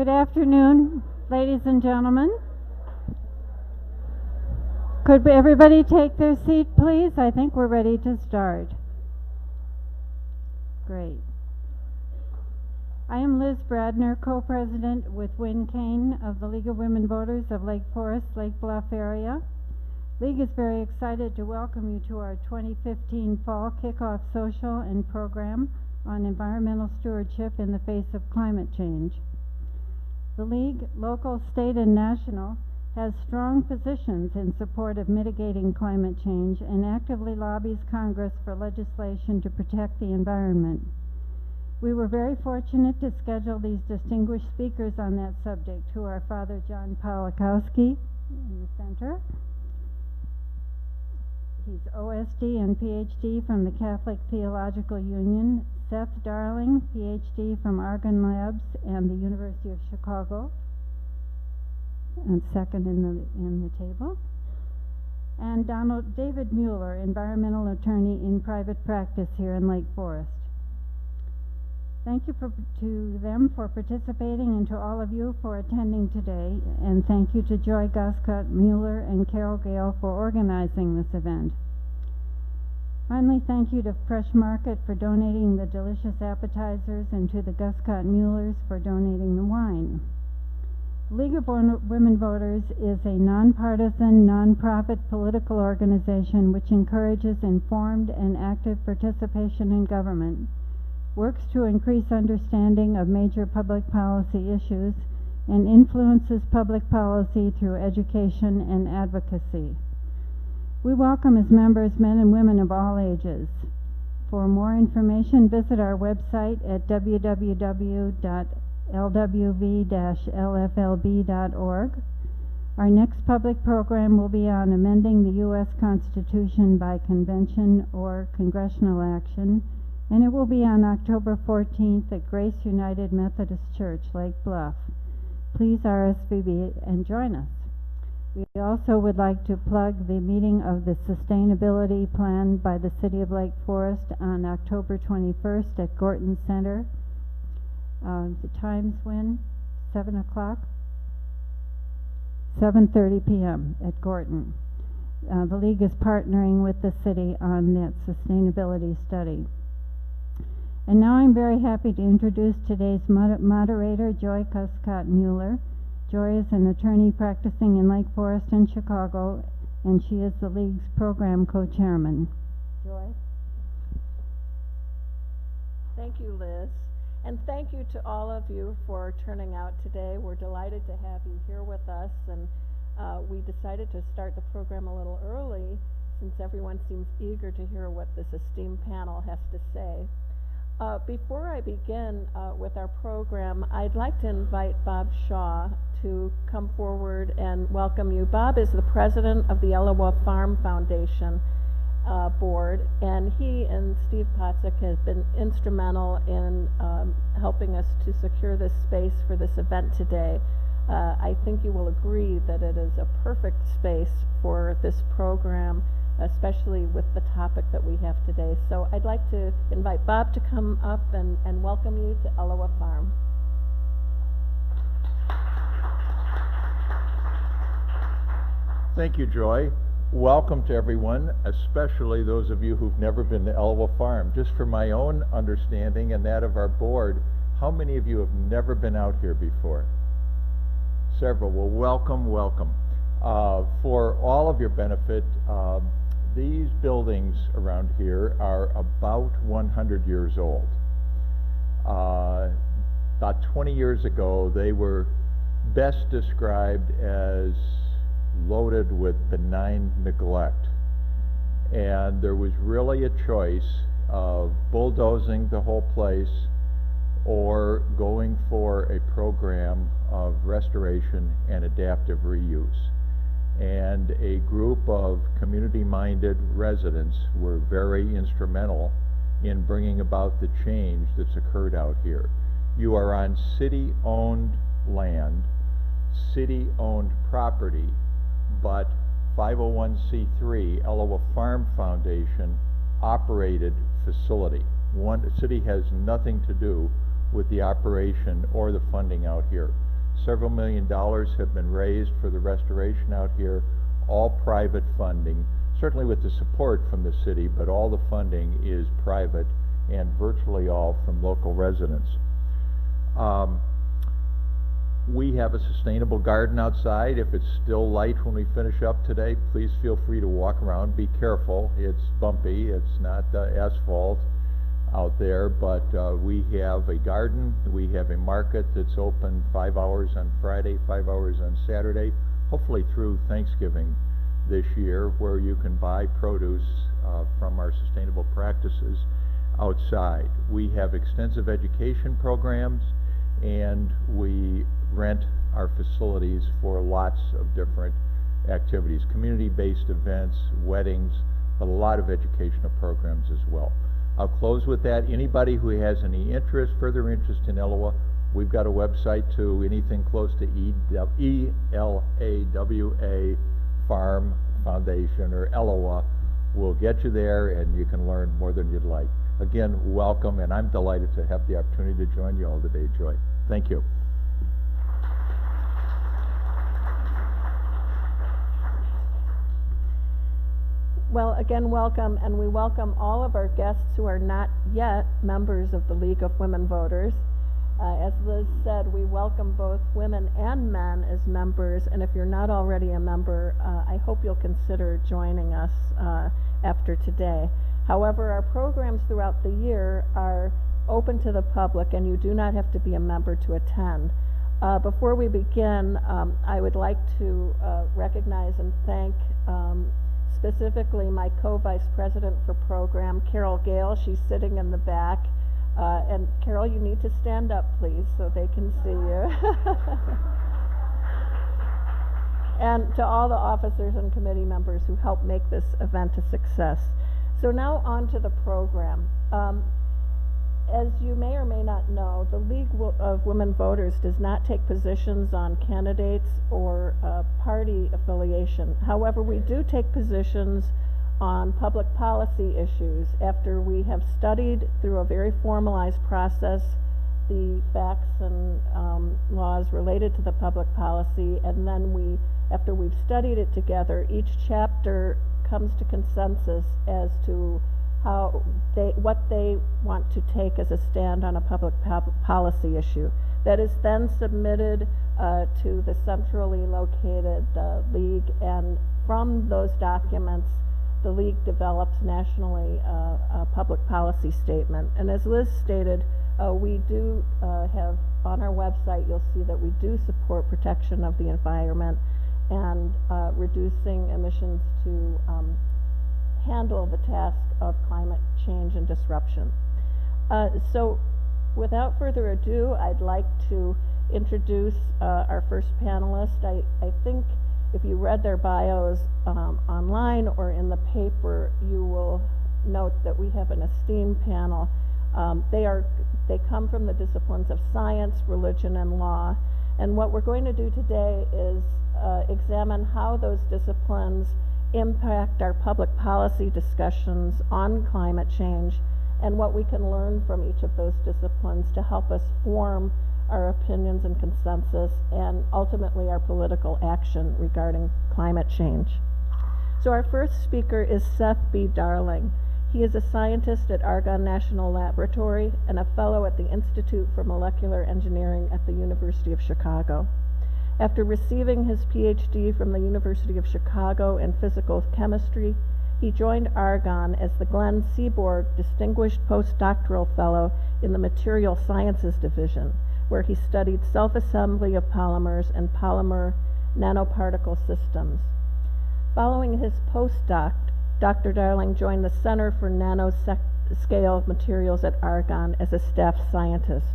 Good afternoon, ladies and gentlemen. Could everybody take their seat, please? I think we're ready to start. Great. I am Liz Bradner, co-president with Wynn Kane of the League of Women Voters of Lake Forest, Lake Bluff area. League is very excited to welcome you to our 2015 Fall Kickoff Social and Program on Environmental Stewardship in the Face of Climate Change. The League, local, state, and national, has strong positions in support of mitigating climate change and actively lobbies Congress for legislation to protect the environment. We were very fortunate to schedule these distinguished speakers on that subject, who are Father John Polakowski in the center. He's OSD and PhD from the Catholic Theological Union. Seth Darling, PhD from Argonne Labs and the University of Chicago, and second in the table. And David Mueller, environmental attorney in private practice here in Lake Forest. Thank you to them for participating and to all of you for attending today, and thank you to Joy Guscott Mueller and Carol Gale for organizing this event. Finally, thank you to Fresh Market for donating the delicious appetizers and to the Guscott Muellers for donating the wine. League of Women Voters is a nonpartisan, nonprofit political organization which encourages informed and active participation in government, works to increase understanding of major public policy issues, and influences public policy through education and advocacy. We welcome as members men and women of all ages. For more information, visit our website at www.lwv-lflb.org. Our next public program will be on amending the U.S. Constitution by convention or congressional action, and it will be on October 14th at Grace United Methodist Church, Lake Bluff. Please RSVP and join us. We also would like to plug the meeting of the Sustainability Plan by the City of Lake Forest on October 21st at Gorton Center. The times when? 7 o'clock? 7:30 p.m. at Gorton. The League is partnering with the city on that sustainability study. And now I'm very happy to introduce today's moderator, Joy Guscott Mueller. Joy is an attorney practicing in Lake Forest and Chicago, and she is the League's program co-chairman. Joy? Thank you, Liz. And thank you to all of you for turning out today. We're delighted to have you here with us, and we decided to start the program a little early since everyone seems eager to hear what this esteemed panel has to say. Before I begin with our program, I'd like to invite Bob Shaw to come forward and welcome you. Bob is the president of the Elawa Farm Foundation board, and he and Steve Potzik have been instrumental in helping us to secure this space for this event today. I think you will agree that it is a perfect space for this program, especially with the topic that we have today. So I'd like to invite Bob to come up and welcome you to Elawa Farm. Thank you, Joy. Welcome to everyone, especially those of you who've never been to Elawa Farm. Just for my own understanding and that of our board, how many of you have never been out here before? Several. Well, welcome, welcome. For all of your benefit, these buildings around here are about 100 years old. About 20 years ago, they were best described as loaded with benign neglect. And there was really a choice of bulldozing the whole place or going for a program of restoration and adaptive reuse. And a group of community-minded residents were very instrumental in bringing about the change that's occurred out here. You are on city-owned land, city-owned property, but 501c3 Elawa Farm Foundation operated facility. The city has nothing to do with the operation or the funding out here. Several million dollars have been raised for the restoration out here, all private funding, certainly with the support from the city, but all the funding is private and virtually all from local residents. We have a sustainable garden outside. If it's still light when we finish up today, please feel free to walk around. Be careful. It's bumpy. It's not asphalt out there, but we have a garden. We have a market that's open 5 hours on Friday, 5 hours on Saturday, hopefully through Thanksgiving this year, where you can buy produce from our sustainable practices outside. We have extensive education programs, and we rent our facilities for lots of different activities, community-based events, weddings, but a lot of educational programs as well. I'll close with that. Anybody who has any interest, further interest in Elawa, we've got a website too. Anything close to ELAWA Farm Foundation or Elawa will get you there, and you can learn more than you'd like. Again, welcome, and I'm delighted to have the opportunity to join you all today, Joy. Thank you. Well, again, welcome, and we welcome all of our guests who are not yet members of the League of Women Voters. As Liz said, we welcome both women and men as members, and if you're not already a member, I hope you'll consider joining us after today. However, our programs throughout the year are open to the public, and you do not have to be a member to attend. Before we begin, I would like to recognize and thank specifically my co-vice president for program, Carol Gale. She's sitting in the back. And Carol, you need to stand up, please, so they can see you. And to all the officers and committee members who helped make this event a success. So now on to the program. As you may or may not know, the League of Women Voters does not take positions on candidates or party affiliation. However, we do take positions on public policy issues after we have studied through a very formalized process the facts and laws related to the public policy, and then after we've studied it together, each chapter comes to consensus as to what they want to take as a stand on a public policy issue. That is then submitted to the centrally located League, and from those documents, the League develops nationally a public policy statement. And as Liz stated, we do have on our website, you'll see that we do support protection of the environment and reducing emissions to handle the task of climate change and disruption. So without further ado, I'd like to introduce our first panelist. I think if you read their bios online or in the paper, you will note that we have an esteemed panel. They come from the disciplines of science, religion, and law. And what we're going to do today is examine how those disciplines impact our public policy discussions on climate change, and what we can learn from each of those disciplines to help us form our opinions and consensus, and ultimately our political action regarding climate change. So our first speaker is Seth B. Darling. He is a scientist at Argonne National Laboratory and a fellow at the Institute for Molecular Engineering at the University of Chicago. After receiving his PhD from the University of Chicago in physical chemistry, he joined Argonne as the Glenn Seaborg Distinguished Postdoctoral Fellow in the Material Sciences Division, where he studied self-assembly of polymers and polymer nanoparticle systems. Following his postdoc, Dr. Darling joined the Center for Nanoscale Materials at Argonne as a staff scientist.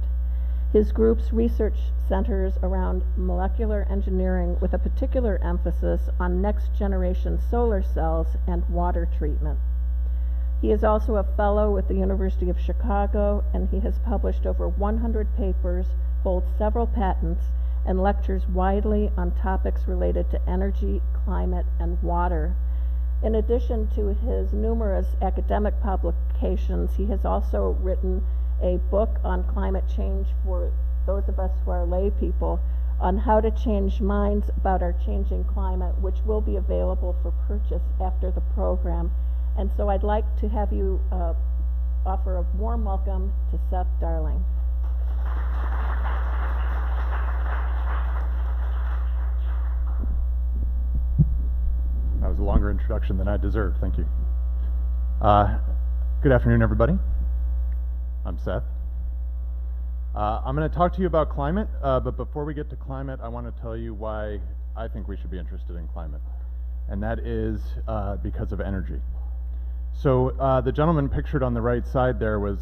His group's research centers around molecular engineering with a particular emphasis on next-generation solar cells and water treatment. He is also a fellow with the University of Chicago, and he has published over 100 papers, holds several patents, and lectures widely on topics related to energy, climate, and water. In addition to his numerous academic publications, he has also written a book on climate change for those of us who are lay people, on how to change minds about our changing climate, which will be available for purchase after the program. And so I'd like to have you offer a warm welcome to Seth Darling. That was a longer introduction than I deserved. Thank you. Good afternoon, everybody. I'm Seth. I'm going to talk to you about climate, but before we get to climate, I want to tell you why I think we should be interested in climate, and that is because of energy. So the gentleman pictured on the right side there was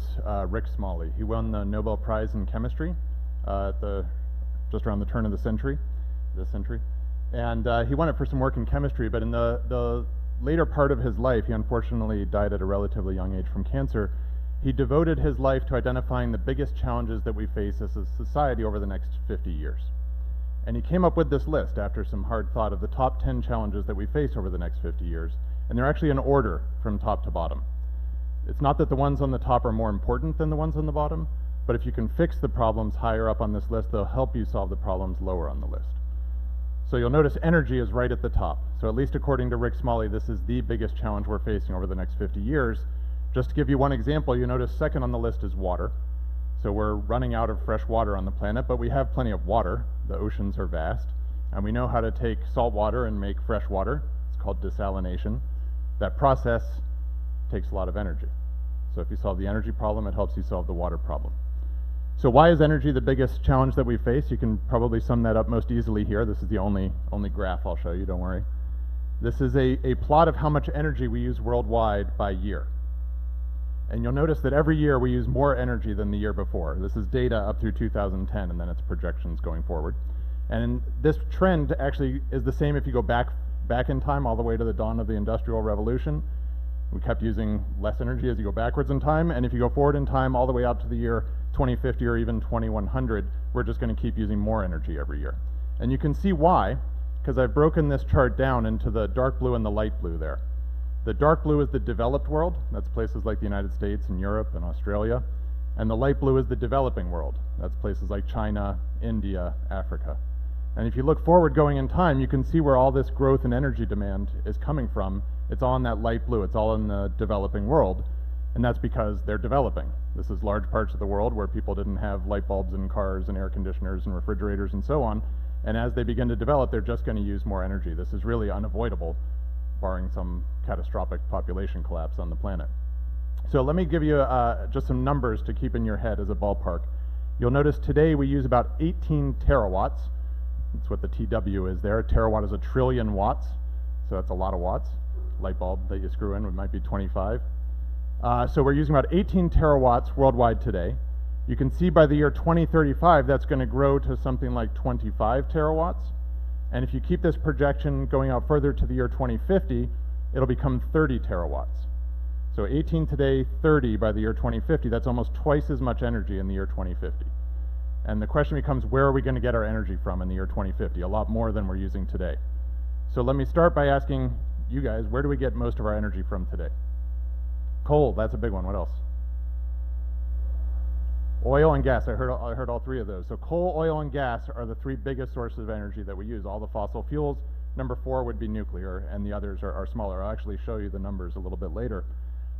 Rick Smalley. He won the Nobel Prize in Chemistry just around the turn of the century, and he won it for some work in chemistry, but in the later part of his life, he unfortunately died at a relatively young age from cancer. He devoted his life to identifying the biggest challenges that we face as a society over the next 50 years. And he came up with this list after some hard thought of the top 10 challenges that we face over the next 50 years. And they're actually in order from top to bottom. It's not that the ones on the top are more important than the ones on the bottom, but if you can fix the problems higher up on this list, they'll help you solve the problems lower on the list. So you'll notice energy is right at the top. So at least according to Rick Smalley, this is the biggest challenge we're facing over the next 50 years. Just to give you one example, you notice second on the list is water. So we're running out of fresh water on the planet, but we have plenty of water. The oceans are vast, and we know how to take salt water and make fresh water. It's called desalination. That process takes a lot of energy. So if you solve the energy problem, it helps you solve the water problem. So why is energy the biggest challenge that we face? You can probably sum that up most easily here. This is the only graph I'll show you, don't worry. This is a plot of how much energy we use worldwide by year. And you'll notice that every year we use more energy than the year before. This is data up through 2010, and then it's projections going forward. And this trend actually is the same if you go back in time all the way to the dawn of the Industrial Revolution. We kept using less energy as you go backwards in time, and if you go forward in time all the way out to the year 2050 or even 2100, we're just going to keep using more energy every year. And you can see why, because I've broken this chart down into the dark blue and the light blue there. The dark blue is the developed world. That's places like the United States and Europe and Australia. And the light blue is the developing world. That's places like China, India, Africa. And if you look forward going in time, you can see where all this growth in energy demand is coming from. It's all in that light blue. It's all in the developing world. And that's because they're developing. This is large parts of the world where people didn't have light bulbs in cars and air conditioners and refrigerators and so on. And as they begin to develop, they're just going to use more energy. This is really unavoidable, barring some catastrophic population collapse on the planet. So let me give you just some numbers to keep in your head as a ballpark. You'll notice today we use about 18 terawatts. That's what the TW is there. A terawatt is a trillion watts, so that's a lot of watts. Light bulb that you screw in, it might be 25. So we're using about 18 terawatts worldwide today. You can see by the year 2035, that's going to grow to something like 25 terawatts. And if you keep this projection going out further to the year 2050, it'll become 30 terawatts. So 18 today, 30 by the year 2050, that's almost twice as much energy in the year 2050. And the question becomes, where are we going to get our energy from in the year 2050? A lot more than we're using today. So let me start by asking you guys, where do we get most of our energy from today? Coal, that's a big one. What else? Oil and gas. I heard all three of those. So coal, oil, and gas are the three biggest sources of energy that we use. All the fossil fuels. Number 4 would be nuclear, and the others are smaller. I'll actually show you the numbers a little bit later.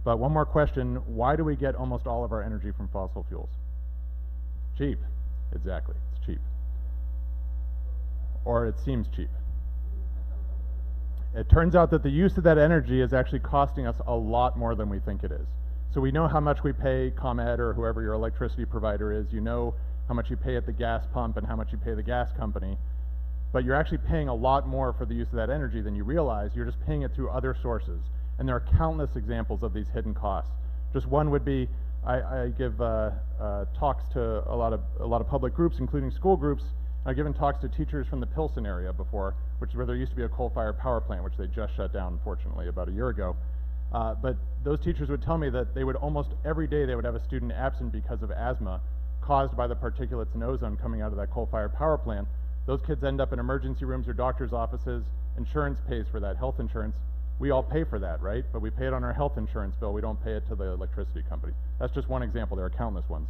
But one more question, why do we get almost all of our energy from fossil fuels? Cheap. Exactly, it's cheap. Or it seems cheap. It turns out that the use of that energy is actually costing us a lot more than we think it is. So we know how much we pay ComEd or whoever your electricity provider is. You know how much you pay at the gas pump and how much you pay the gas company. But you're actually paying a lot more for the use of that energy than you realize. You're just paying it through other sources. And there are countless examples of these hidden costs. Just one would be, I give talks to a lot of public groups, including school groups. I've given talks to teachers from the Pilsen area before, which is where there used to be a coal-fired power plant, which they just shut down, unfortunately, about a year ago. But those teachers would tell me that they would almost every day they would have a student absent because of asthma caused by the particulates and ozone coming out of that coal-fired power plant. Those kids end up in emergency rooms or doctor's offices. Insurance pays for that, health insurance. We all pay for that, right? But we pay it on our health insurance bill. We don't pay it to the electricity company. That's just one example. There are countless ones.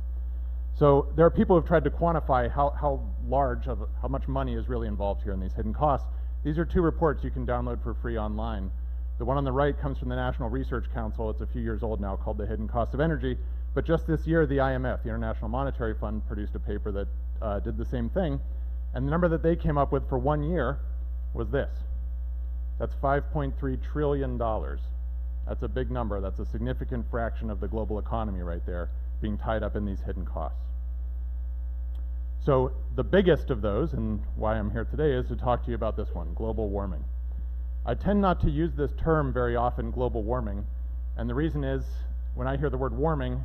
So there are people who've tried to quantify how much money is really involved here in these hidden costs. These are two reports you can download for free online. The one on the right comes from the National Research Council. It's a few years old now, called The Hidden Cost of Energy. But just this year, the IMF, the International Monetary Fund, produced a paper that did the same thing. And the number that they came up with for 1 year was this. That's $5.3 trillion. That's a big number. That's a significant fraction of the global economy right there being tied up in these hidden costs. So the biggest of those, and why I'm here today, is to talk to you about this one, global warming. I tend not to use this term very often, global warming, and the reason is, when I hear the word warming,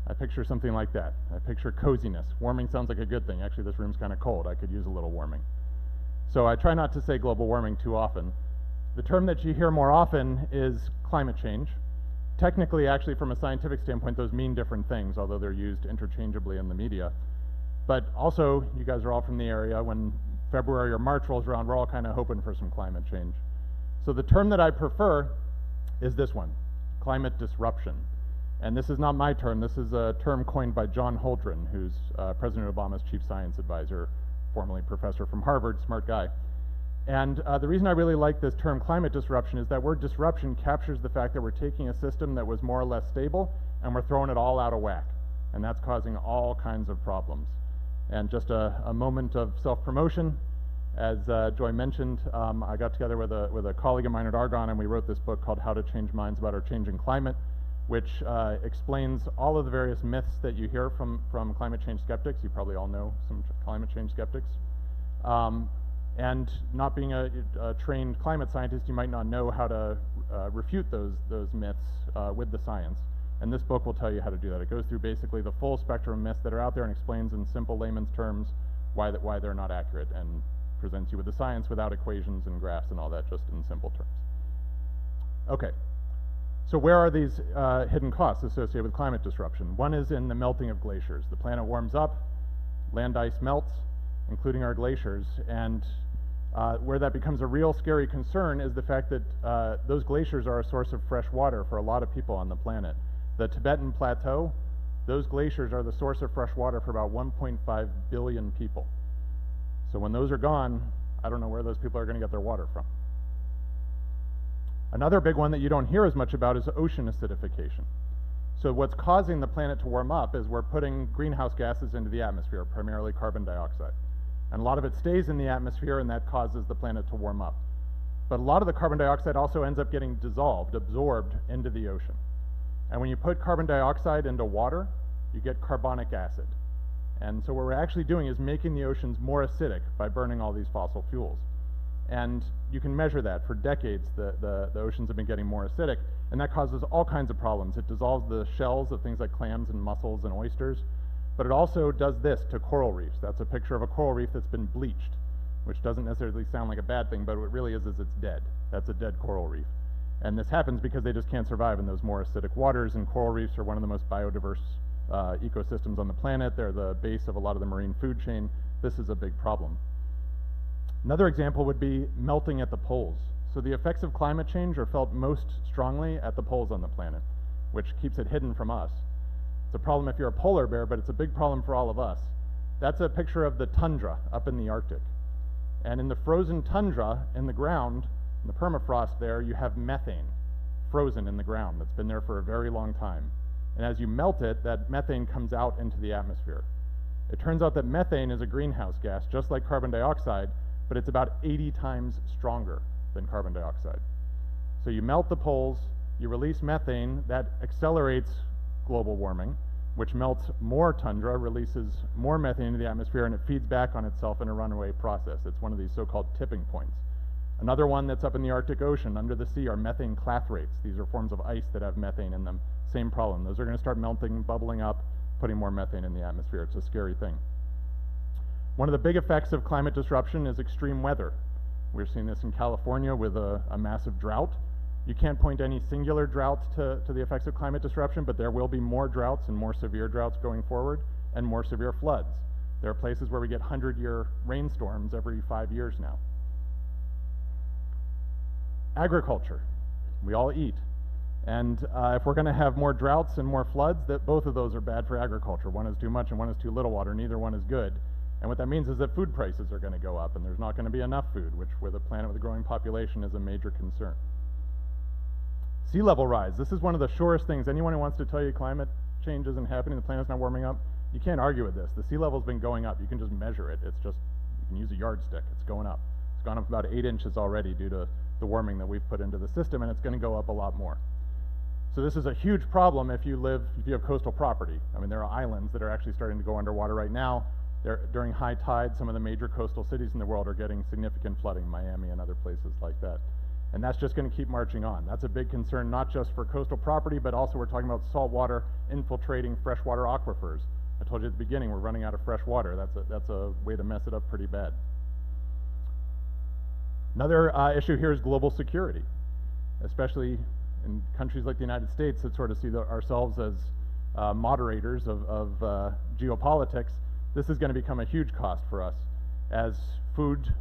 I picture something like that. I picture coziness. Warming sounds like a good thing. Actually, this room's kind of cold. I could use a little warming. So I try not to say global warming too often. The term that you hear more often is climate change. Technically, actually, from a scientific standpoint, those mean different things, although they're used interchangeably in the media. But also, you guys are all from the area. When February or March rolls around, we're all kind of hoping for some climate change. So the term that I prefer is this one, climate disruption. And this is not my term. This is a term coined by John Holdren, who's President Obama's chief science advisor, formerly professor from Harvard, smart guy. And the reason I really like this term climate disruption is that word disruption captures the fact that we're taking a system that was more or less stable and we're throwing it all out of whack. And that's causing all kinds of problems. And just a moment of self-promotion. As Joy mentioned, I got together with a colleague of mine at Argonne, and we wrote this book called How to Change Minds About Our Changing Climate, which explains all of the various myths that you hear from climate change skeptics. You probably all know some climate change skeptics. And not being a trained climate scientist, you might not know how to refute those myths with the science. And this book will tell you how to do that. It goes through basically the full spectrum of myths that are out there and explains in simple layman's terms why they're not accurate, and presents you with the science without equations and graphs and all that, just in simple terms. Okay, so where are these hidden costs associated with climate disruption? One is in the melting of glaciers. The planet warms up, land ice melts, including our glaciers, and where that becomes a real scary concern is the fact that those glaciers are a source of fresh water for a lot of people on the planet. The Tibetan Plateau, those glaciers are the source of fresh water for about 1.5 billion people. So when those are gone, I don't know where those people are going to get their water from. Another big one that you don't hear as much about is ocean acidification. So what's causing the planet to warm up is we're putting greenhouse gases into the atmosphere, primarily carbon dioxide. And a lot of it stays in the atmosphere, and that causes the planet to warm up. But a lot of the carbon dioxide also ends up getting dissolved, absorbed into the ocean. And when you put carbon dioxide into water, you get carbonic acid. And so what we're actually doing is making the oceans more acidic by burning all these fossil fuels. And you can measure that. For decades, the oceans have been getting more acidic, and that causes all kinds of problems. It dissolves the shells of things like clams and mussels and oysters, but it also does this to coral reefs. That's a picture of a coral reef that's been bleached, which doesn't necessarily sound like a bad thing, but what it really is it's dead. That's a dead coral reef. And this happens because they just can't survive in those more acidic waters, and coral reefs are one of the most biodiverse ecosystems on the planet. They're the base of a lot of the marine food chain. This is a big problem. Another example would be melting at the poles. So the effects of climate change are felt most strongly at the poles on the planet, which keeps it hidden from us. It's a problem if you're a polar bear, but it's a big problem for all of us. That's a picture of the tundra up in the Arctic. And in the frozen tundra, in the ground, in the permafrost there, you have methane frozen in the ground that's been there for a very long time. And as you melt it, that methane comes out into the atmosphere. It turns out that methane is a greenhouse gas, just like carbon dioxide, but it's about 80 times stronger than carbon dioxide. So you melt the poles, you release methane, that accelerates global warming, which melts more tundra, releases more methane into the atmosphere, and it feeds back on itself in a runaway process. It's one of these so-called tipping points. Another one that's up in the Arctic Ocean, under the sea, are methane clathrates. These are forms of ice that have methane in them. Same problem. Those are going to start melting, bubbling up, putting more methane in the atmosphere. It's a scary thing. One of the big effects of climate disruption is extreme weather. We're seeing this in California with a massive drought. You can't point to any singular droughts to the effects of climate disruption, but there will be more droughts and more severe droughts going forward, and more severe floods. There are places where we get 100-year rainstorms every 5 years now. Agriculture. We all eat. And if we're going to have more droughts and more floods, that both of those are bad for agriculture. One is too much and one is too little water. Neither one is good. And what that means is that food prices are going to go up, and there's not going to be enough food, which with a planet with a growing population is a major concern. Sea level rise. This is one of the surest things. Anyone who wants to tell you climate change isn't happening, the planet's not warming up, you can't argue with this. The sea level's been going up. You can just measure it. It's just, you can use a yardstick. It's going up. It's gone up about 8 inches already due to the warming that we've put into the system, and it's going to go up a lot more. So this is a huge problem if you have coastal property. I mean, there are islands that are actually starting to go underwater right now. During high tide, some of the major coastal cities in the world are getting significant flooding, Miami and other places like that. And that's just going to keep marching on. That's a big concern, not just for coastal property, but also we're talking about salt water infiltrating freshwater aquifers. I told you at the beginning, we're running out of fresh water. That's a way to mess it up pretty bad. Another issue here is global security, especially in countries like the United States that sort of see ourselves as moderators of geopolitics. This is going to become a huge cost for us. As food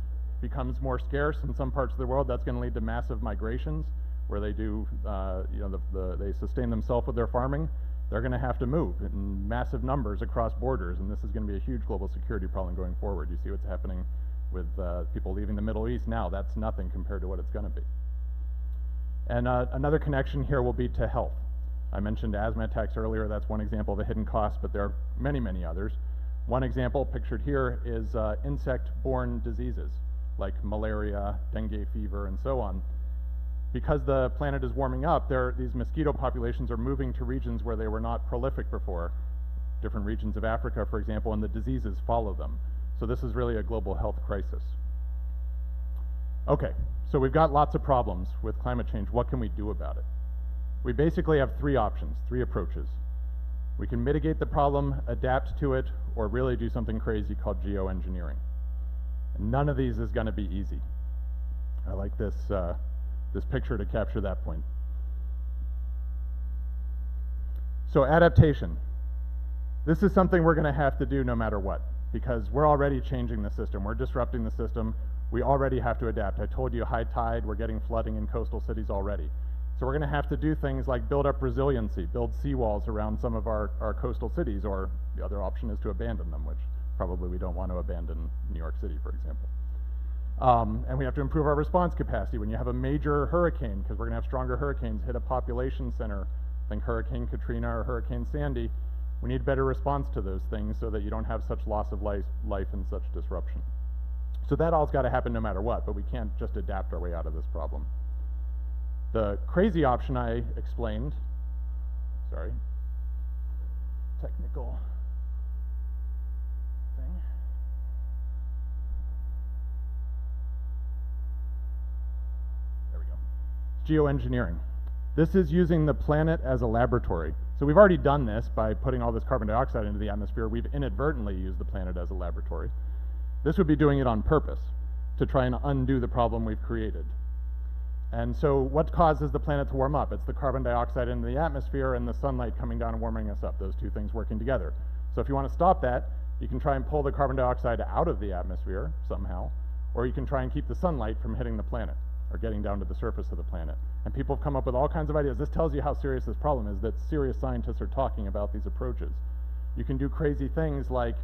becomes more scarce in some parts of the world, that's going to lead to massive migrations where they do, they sustain themselves with their farming. They're going to have to move in massive numbers across borders, and this is going to be a huge global security problem going forward. You see what's happening with people leaving the Middle East now. That's nothing compared to what it's going to be. And another connection here will be to health. I mentioned asthma attacks earlier. That's one example of a hidden cost, but there are many, many others. One example pictured here is insect-borne diseases like malaria, dengue fever, and so on. Because the planet is warming up, these mosquito populations are moving to regions where they were not prolific before, different regions of Africa, for example, and the diseases follow them. So this is really a global health crisis. Okay, so we've got lots of problems with climate change. What can we do about it? We basically have 3 options, 3 approaches. We can mitigate the problem, adapt to it, or really do something crazy called geoengineering. None of these is going to be easy. I like this picture to capture that point. So adaptation. This is something we're going to have to do no matter what, because we're already changing the system. We're disrupting the system. We already have to adapt. I told you high tide, we're getting flooding in coastal cities already. So we're going to have to do things like build up resiliency, build seawalls around some of our coastal cities, or the other option is to abandon them, which probably we don't want to abandon New York City, for example. And we have to improve our response capacity. When you have a major hurricane, because we're going to have stronger hurricanes, hit a population center, think Hurricane Katrina or Hurricane Sandy, we need better response to those things so that you don't have such loss of life and such disruption. So that all's got to happen no matter what, but we can't just adapt our way out of this problem. The crazy option I explained, sorry, technical thing. There we go. It's geoengineering. This is using the planet as a laboratory. So we've already done this by putting all this carbon dioxide into the atmosphere. We've inadvertently used the planet as a laboratory. This would be doing it on purpose to try and undo the problem we've created. And so what causes the planet to warm up? It's the carbon dioxide in the atmosphere and the sunlight coming down and warming us up, those two things working together. So if you want to stop that, you can try and pull the carbon dioxide out of the atmosphere somehow, or you can try and keep the sunlight from hitting the planet or getting down to the surface of the planet. And people have come up with all kinds of ideas. This tells you how serious this problem is, that serious scientists are talking about these approaches. You can do crazy things like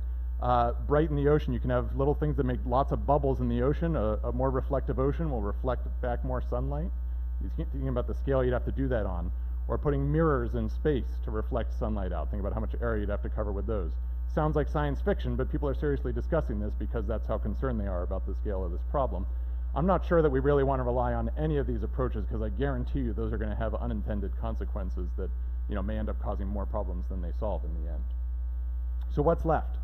brighten the ocean. You can have little things that make lots of bubbles in the ocean. A more reflective ocean will reflect back more sunlight. You're thinking about the scale you'd have to do that on. Or putting mirrors in space to reflect sunlight out. Think about how much area you'd have to cover with those. Sounds like science fiction, but people are seriously discussing this because that's how concerned they are about the scale of this problem. I'm not sure that we really want to rely on any of these approaches, because I guarantee you those are going to have unintended consequences that may end up causing more problems than they solve in the end. So what's left?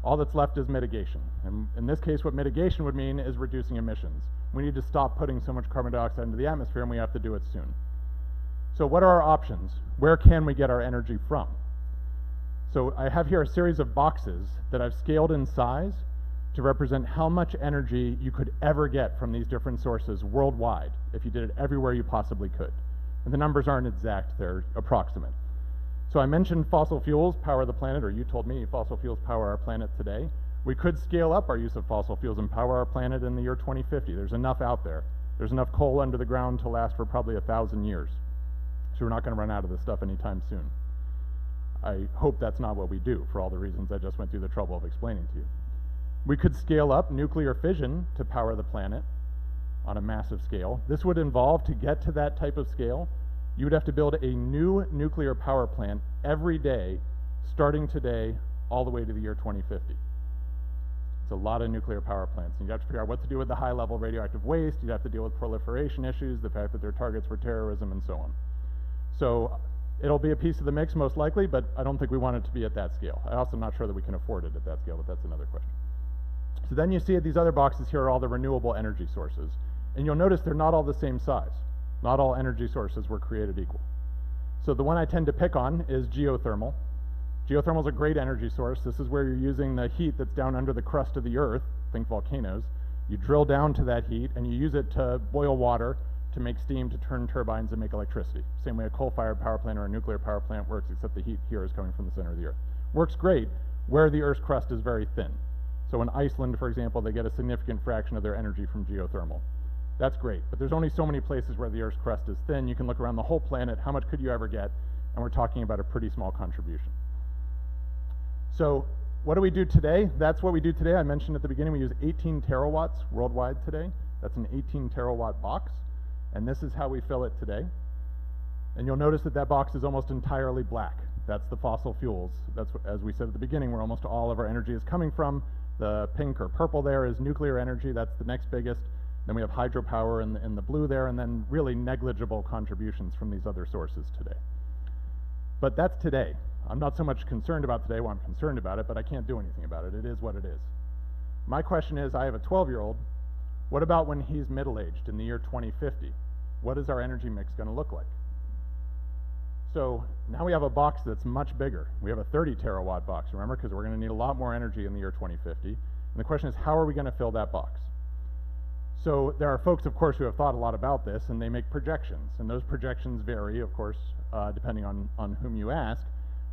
All that's left is mitigation. And in this case, what mitigation would mean is reducing emissions. We need to stop putting so much carbon dioxide into the atmosphere, and we have to do it soon. So what are our options? Where can we get our energy from? So I have here a series of boxes that I've scaled in size to represent how much energy you could ever get from these different sources worldwide if you did it everywhere you possibly could. And the numbers aren't exact, they're approximate. So I mentioned fossil fuels power the planet, or you told me fossil fuels power our planet today. We could scale up our use of fossil fuels and power our planet in the year 2050. There's enough out there. There's enough coal under the ground to last for probably 1,000 years. So we're not going to run out of this stuff anytime soon. I hope that's not what we do, for all the reasons I just went through the trouble of explaining to you. We could scale up nuclear fission to power the planet on a massive scale. This would involve, to get to that type of scale, you would have to build a new nuclear power plant every day, starting today, all the way to the year 2050. It's a lot of nuclear power plants. And you'd have to figure out what to do with the high-level radioactive waste. You'd have to deal with proliferation issues, the fact that they're targets for terrorism, and so on. So it'll be a piece of the mix, most likely, but I don't think we want it to be at that scale. I'm also not sure that we can afford it at that scale, but that's another question. So then you see these other boxes here are all the renewable energy sources. And you'll notice they're not all the same size. Not all energy sources were created equal. So the one I tend to pick on is geothermal. Geothermal is a great energy source. This is where you're using the heat that's down under the crust of the earth, think volcanoes. You drill down to that heat and you use it to boil water, to make steam, to turn turbines and make electricity. Same way a coal-fired power plant or a nuclear power plant works, except the heat here is coming from the center of the earth. Works great where the earth's crust is very thin. So in Iceland, for example, they get a significant fraction of their energy from geothermal. That's great, but there's only so many places where the Earth's crust is thin. You can look around the whole planet, how much could you ever get? And we're talking about a pretty small contribution. So what do we do today? That's what we do today. I mentioned at the beginning we use 18 terawatts worldwide today. That's an 18 terawatt box, and this is how we fill it today. And you'll notice that that box is almost entirely black. That's the fossil fuels. That's, as we said at the beginning, where almost all of our energy is coming from. The pink or purple there is nuclear energy. That's the next biggest. Then we have hydropower in the blue there, and then really negligible contributions from these other sources today. But that's today. I'm not so much concerned about today. Well, I'm concerned about it, but I can't do anything about it. It is what it is. My question is, I have a 12-year-old. What about when he's middle-aged in the year 2050? What is our energy mix going to look like? So now we have a box that's much bigger. We have a 30 terawatt box, remember, because we're going to need a lot more energy in the year 2050. And the question is, how are we going to fill that box? So there are folks, of course, who have thought a lot about this, and they make projections. And those projections vary, of course, depending on whom you ask.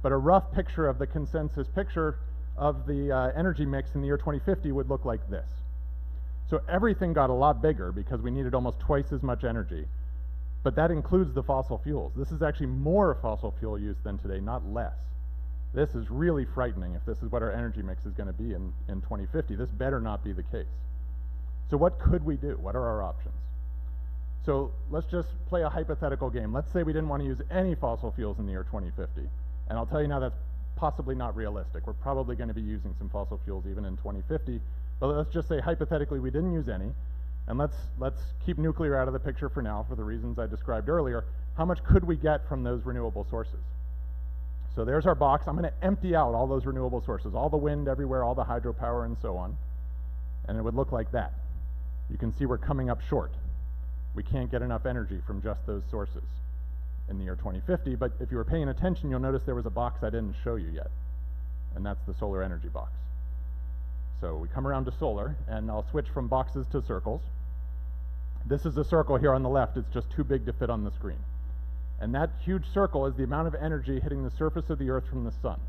But a rough picture of the consensus picture of the energy mix in the year 2050 would look like this. So everything got a lot bigger because we needed almost twice as much energy. But that includes the fossil fuels. This is actually more fossil fuel use than today, not less. This is really frightening if this is what our energy mix is going to be in 2050. This better not be the case. So what could we do? What are our options? So let's just play a hypothetical game. Let's say we didn't want to use any fossil fuels in the year 2050. And I'll tell you now that's possibly not realistic. We're probably going to be using some fossil fuels even in 2050. But let's just say hypothetically we didn't use any. And let's keep nuclear out of the picture for now for the reasons I described earlier. How much could we get from those renewable sources? So there's our box. I'm going to empty out all those renewable sources, all the wind everywhere, all the hydropower and so on. And it would look like that. You can see we're coming up short. We can't get enough energy from just those sources in the year 2050, but if you were paying attention, you'll notice there was a box I didn't show you yet, and that's the solar energy box. So we come around to solar, and I'll switch from boxes to circles. This is a circle here on the left. It's just too big to fit on the screen. And that huge circle is the amount of energy hitting the surface of the Earth from the sun,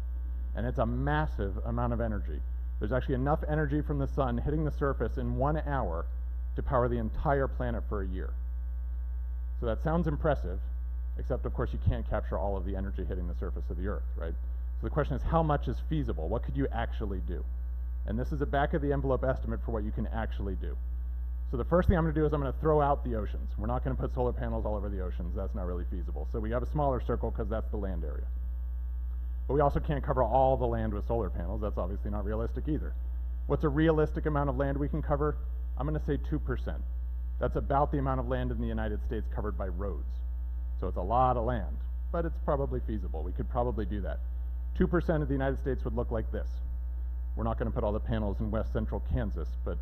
and it's a massive amount of energy. There's actually enough energy from the sun hitting the surface in 1 hour to power the entire planet for a year. So that sounds impressive, except of course you can't capture all of the energy hitting the surface of the Earth, right? So the question is, how much is feasible? What could you actually do? And this is a back of the envelope estimate for what you can actually do. So the first thing I'm going to do is I'm going to throw out the oceans. We're not going to put solar panels all over the oceans. That's not really feasible. So we have a smaller circle because that's the land area. But we also can't cover all the land with solar panels. That's obviously not realistic either. What's a realistic amount of land we can cover? I'm going to say 2%. That's about the amount of land in the United States covered by roads. So it's a lot of land, but it's probably feasible. We could probably do that. 2% of the United States would look like this. We're not going to put all the panels in west central Kansas, but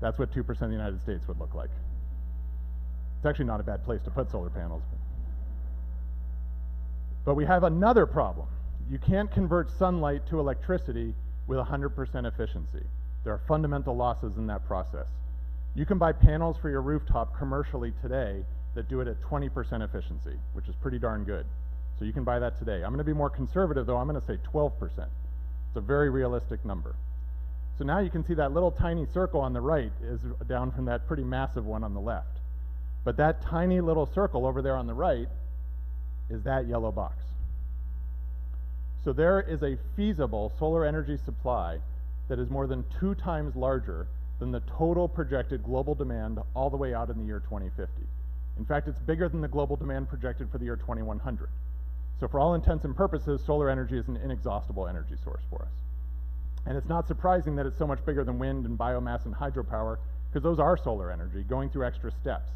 that's what 2% of the United States would look like. It's actually not a bad place to put solar panels. But we have another problem. You can't convert sunlight to electricity with 100% efficiency. There are fundamental losses in that process. You can buy panels for your rooftop commercially today that do it at 20% efficiency, which is pretty darn good. So you can buy that today. I'm going to be more conservative, though. I'm going to say 12%. It's a very realistic number. So now you can see that little tiny circle on the right is down from that pretty massive one on the left. But that tiny little circle over there on the right is that yellow box. So there is a feasible solar energy supply that is more than 2 times larger than the total projected global demand all the way out in the year 2050. In fact, it's bigger than the global demand projected for the year 2100. So for all intents and purposes, solar energy is an inexhaustible energy source for us. And it's not surprising that it's so much bigger than wind and biomass and hydropower, because those are solar energy going through extra steps.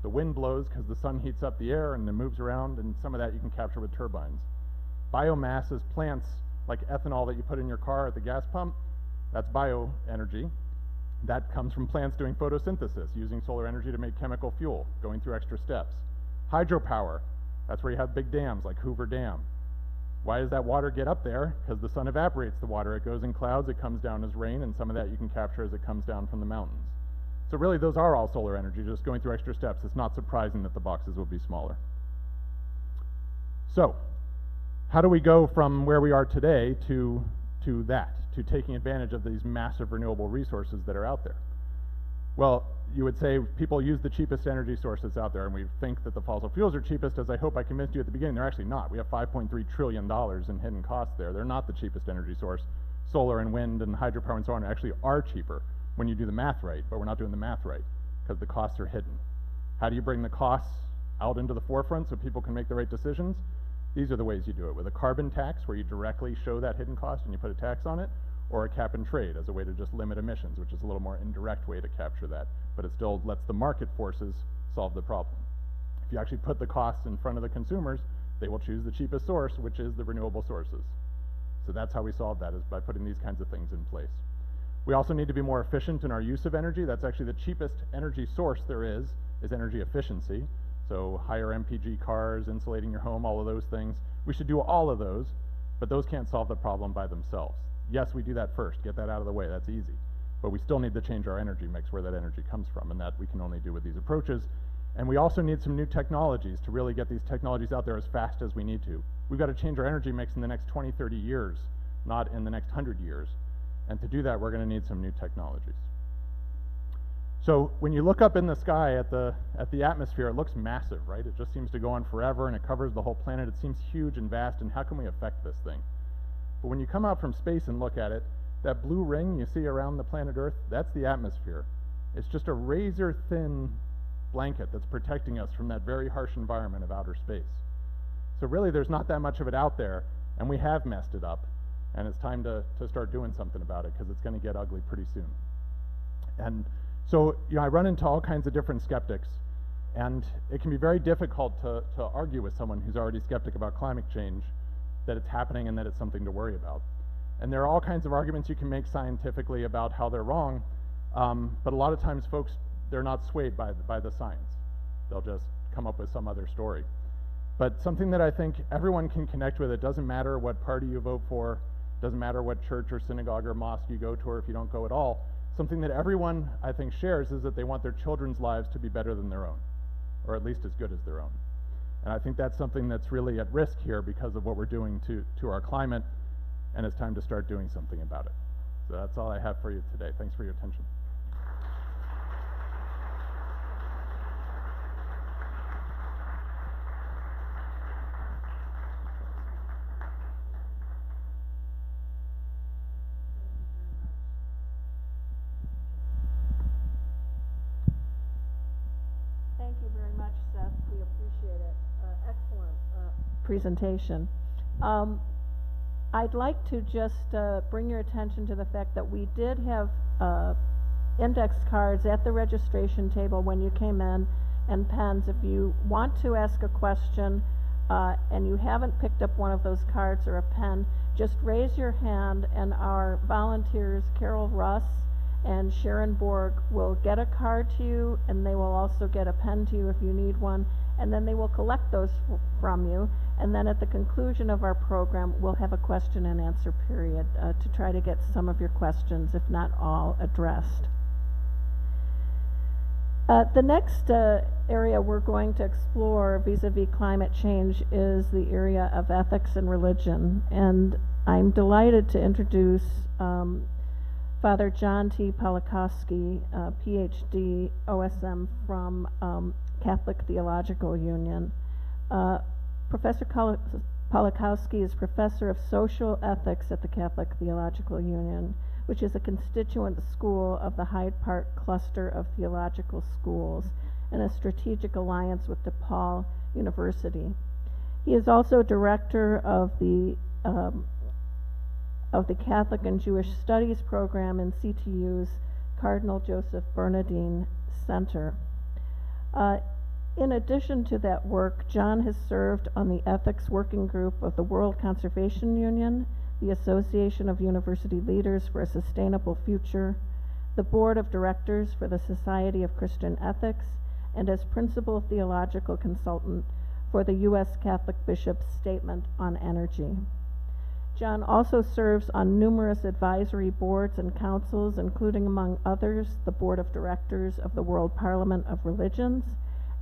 The wind blows because the sun heats up the air and it moves around, and some of that you can capture with turbines. Biomass is plants like ethanol that you put in your car at the gas pump. That's bioenergy. That comes from plants doing photosynthesis, using solar energy to make chemical fuel, going through extra steps. Hydropower, that's where you have big dams like Hoover Dam. Why does that water get up there? Because the sun evaporates the water. It goes in clouds, it comes down as rain, and some of that you can capture as it comes down from the mountains. So really, those are all solar energy, just going through extra steps. It's not surprising that the boxes will be smaller. So, how do we go from where we are today to taking advantage of these massive renewable resources that are out there? Well, you would say people use the cheapest energy sources out there, and we think that the fossil fuels are cheapest. As I hope I convinced you at the beginning, they're actually not. We have $5.3 trillion in hidden costs there. They're not the cheapest energy source. Solar and wind and hydropower and so on actually are cheaper when you do the math right, but we're not doing the math right because the costs are hidden. How do you bring the costs out into the forefront so people can make the right decisions? These are the ways you do it, with a carbon tax where you directly show that hidden cost and you put a tax on it, or a cap and trade as a way to just limit emissions, which is a little more indirect way to capture that, but it still lets the market forces solve the problem. If you actually put the costs in front of the consumers, they will choose the cheapest source, which is the renewable sources. So that's how we solve that, is by putting these kinds of things in place. We also need to be more efficient in our use of energy. That's actually the cheapest energy source there is energy efficiency. So higher MPG cars, insulating your home, all of those things. We should do all of those, but those can't solve the problem by themselves. Yes, we do that first, get that out of the way, that's easy. But we still need to change our energy mix, where that energy comes from, and that we can only do with these approaches. And we also need some new technologies to really get these technologies out there as fast as we need to. We've got to change our energy mix in the next 20, 30 years, not in the next 100 years. And to do that, we're going to need some new technologies. So when you look up in the sky at the atmosphere, it looks massive, right? It just seems to go on forever, and it covers the whole planet. It seems huge and vast, and how can we affect this thing? But when you come out from space and look at it, that blue ring you see around the planet Earth, that's the atmosphere. It's just a razor-thin blanket that's protecting us from that very harsh environment of outer space. So really, there's not that much of it out there, and we have messed it up, and it's time to start doing something about it, because it's going to get ugly pretty soon. And so, I run into all kinds of different skeptics, and it can be very difficult to argue with someone who's already skeptic about climate change, that it's happening and that it's something to worry about. And there are all kinds of arguments you can make scientifically about how they're wrong, but a lot of times folks, they're not swayed by the science. They'll just come up with some other story. But something that I think everyone can connect with, it doesn't matter what party you vote for, doesn't matter what church or synagogue or mosque you go to, or if you don't go at all, something that everyone, I think, shares is that they want their children's lives to be better than their own, or at least as good as their own. And I think that's something that's really at risk here because of what we're doing to our climate, and it's time to start doing something about it. So that's all I have for you today. Thanks for your attention. Thank you very much, Seth. We appreciate it. Excellent presentation. I'd like to just bring your attention to the fact that we did have index cards at the registration table when you came in, and pens. If you want to ask a question and you haven't picked up one of those cards or a pen, just raise your hand, and our volunteers, Carol Russ and Sharon Borg, will get a card to you, and they will also get a pen to you if you need one, and then they will collect those from you. And then at the conclusion of our program, we'll have a question and answer period to try to get some of your questions, if not all, addressed. The next area we're going to explore vis-a-vis climate change is the area of ethics and religion. And I'm delighted to introduce Father John T. Polakowski, PhD, OSM from Catholic Theological Union. Professor Polakowski is professor of social ethics at the Catholic Theological Union, which is a constituent school of the Hyde Park Cluster of Theological Schools and a strategic alliance with DePaul University. He is also director of the Catholic and Jewish Studies program in CTU's Cardinal Joseph Bernardine Center. In addition to that work, John has served on the ethics working group of the World Conservation Union, the Association of University Leaders for a Sustainable Future, the Board of Directors for the Society of Christian Ethics, and as Principal Theological Consultant for the U.S. Catholic Bishop's Statement on Energy. John also serves on numerous advisory boards and councils, including, among others, the Board of Directors of the World Parliament of Religions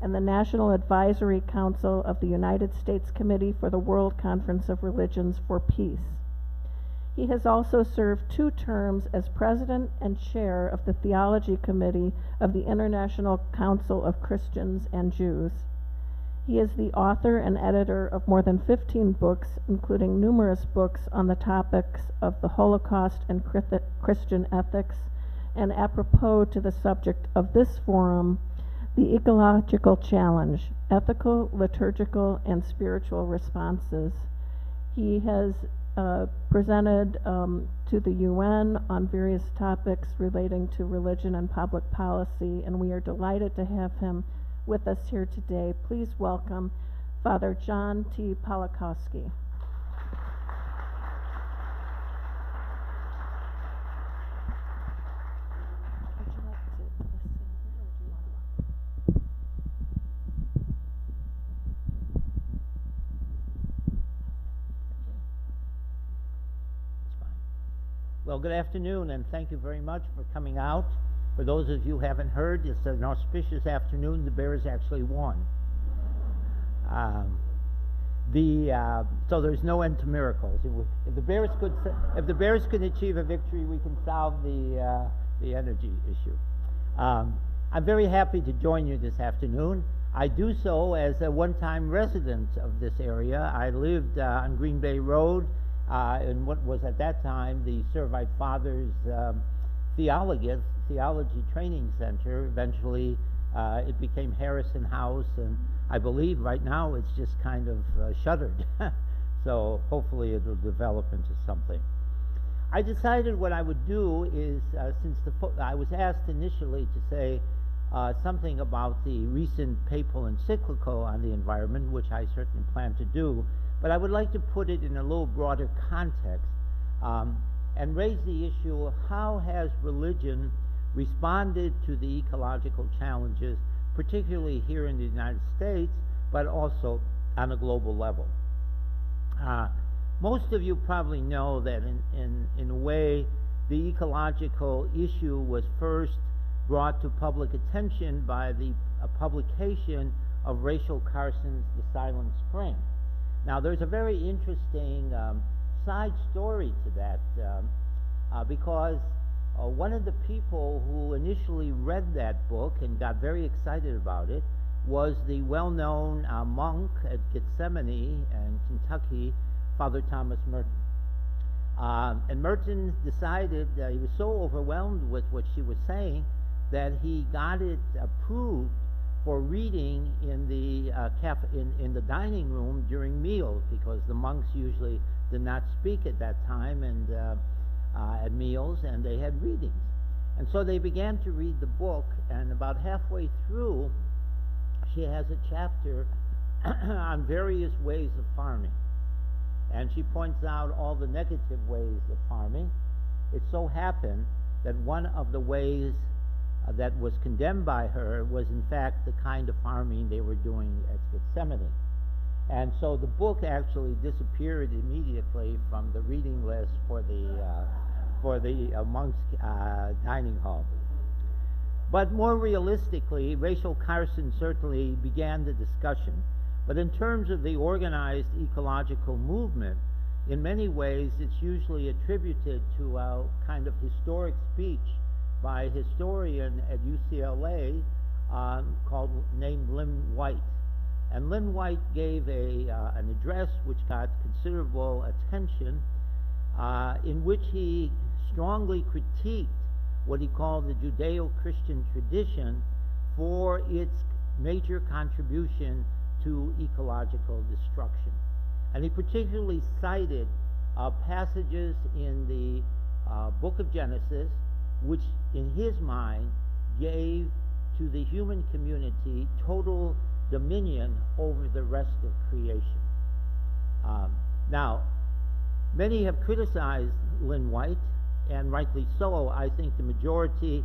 and the National Advisory Council of the United States Committee for the World Conference of Religions for Peace. He has also served 2 terms as President and Chair of the Theology Committee of the International Council of Christians and Jews. He is the author and editor of more than 15 books, including numerous books on the topics of the Holocaust and Christian ethics, and apropos to the subject of this forum, the ecological challenge, ethical, liturgical, and spiritual responses. He has presented to the UN on various topics relating to religion and public policy, and we are delighted to have him with us here today. Please welcome Father John T. Polakowski. Well, good afternoon, and thank you very much for coming out. For those of you who haven't heard, it's an auspicious afternoon. The Bears actually won. So there's no end to miracles. If the Bears could achieve a victory, we can solve the energy issue. I'm very happy to join you this afternoon. I do so as a one-time resident of this area. I lived on Green Bay Road in what was at that time the Servite Fathers Theology Training Center. Eventually it became Harrison House, and I believe right now it's just kind of shuttered. So hopefully it will develop into something. I decided what I would do is, since I was asked initially to say something about the recent papal encyclical on the environment, which I certainly plan to do, but I would like to put it in a little broader context and raise the issue of how has religion responded to the ecological challenges, particularly here in the United States, but also on a global level. Most of you probably know that in a way the ecological issue was first brought to public attention by the publication of Rachel Carson's The Silent Spring. Now, there's a very interesting side story to that because one of the people who initially read that book and got very excited about it was the well-known monk at Gethsemane in Kentucky, Father Thomas Merton. And Merton decided he was so overwhelmed with what she was saying that he got it approved for reading in the dining room during meals, because the monks usually did not speak at that time and at meals, and they had readings. And so they began to read the book, and about halfway through, she has a chapter on various ways of farming. And she points out all the negative ways of farming. It so happened that one of the ways that was condemned by her was in fact the kind of farming they were doing at Gethsemane. And so the book actually disappeared immediately from the reading list for the monks' dining hall. But more realistically, Rachel Carson certainly began the discussion. But in terms of the organized ecological movement, in many ways it's usually attributed to a kind of historic speech by a historian at UCLA named Lynn White. And Lynn White gave an address which got considerable attention, in which he strongly critiqued what he called the Judeo-Christian tradition for its major contribution to ecological destruction. And he particularly cited passages in the book of Genesis, which in his mind gave to the human community total dominion over the rest of creation. Now, many have criticized Lynn White, and rightly so. I think the majority,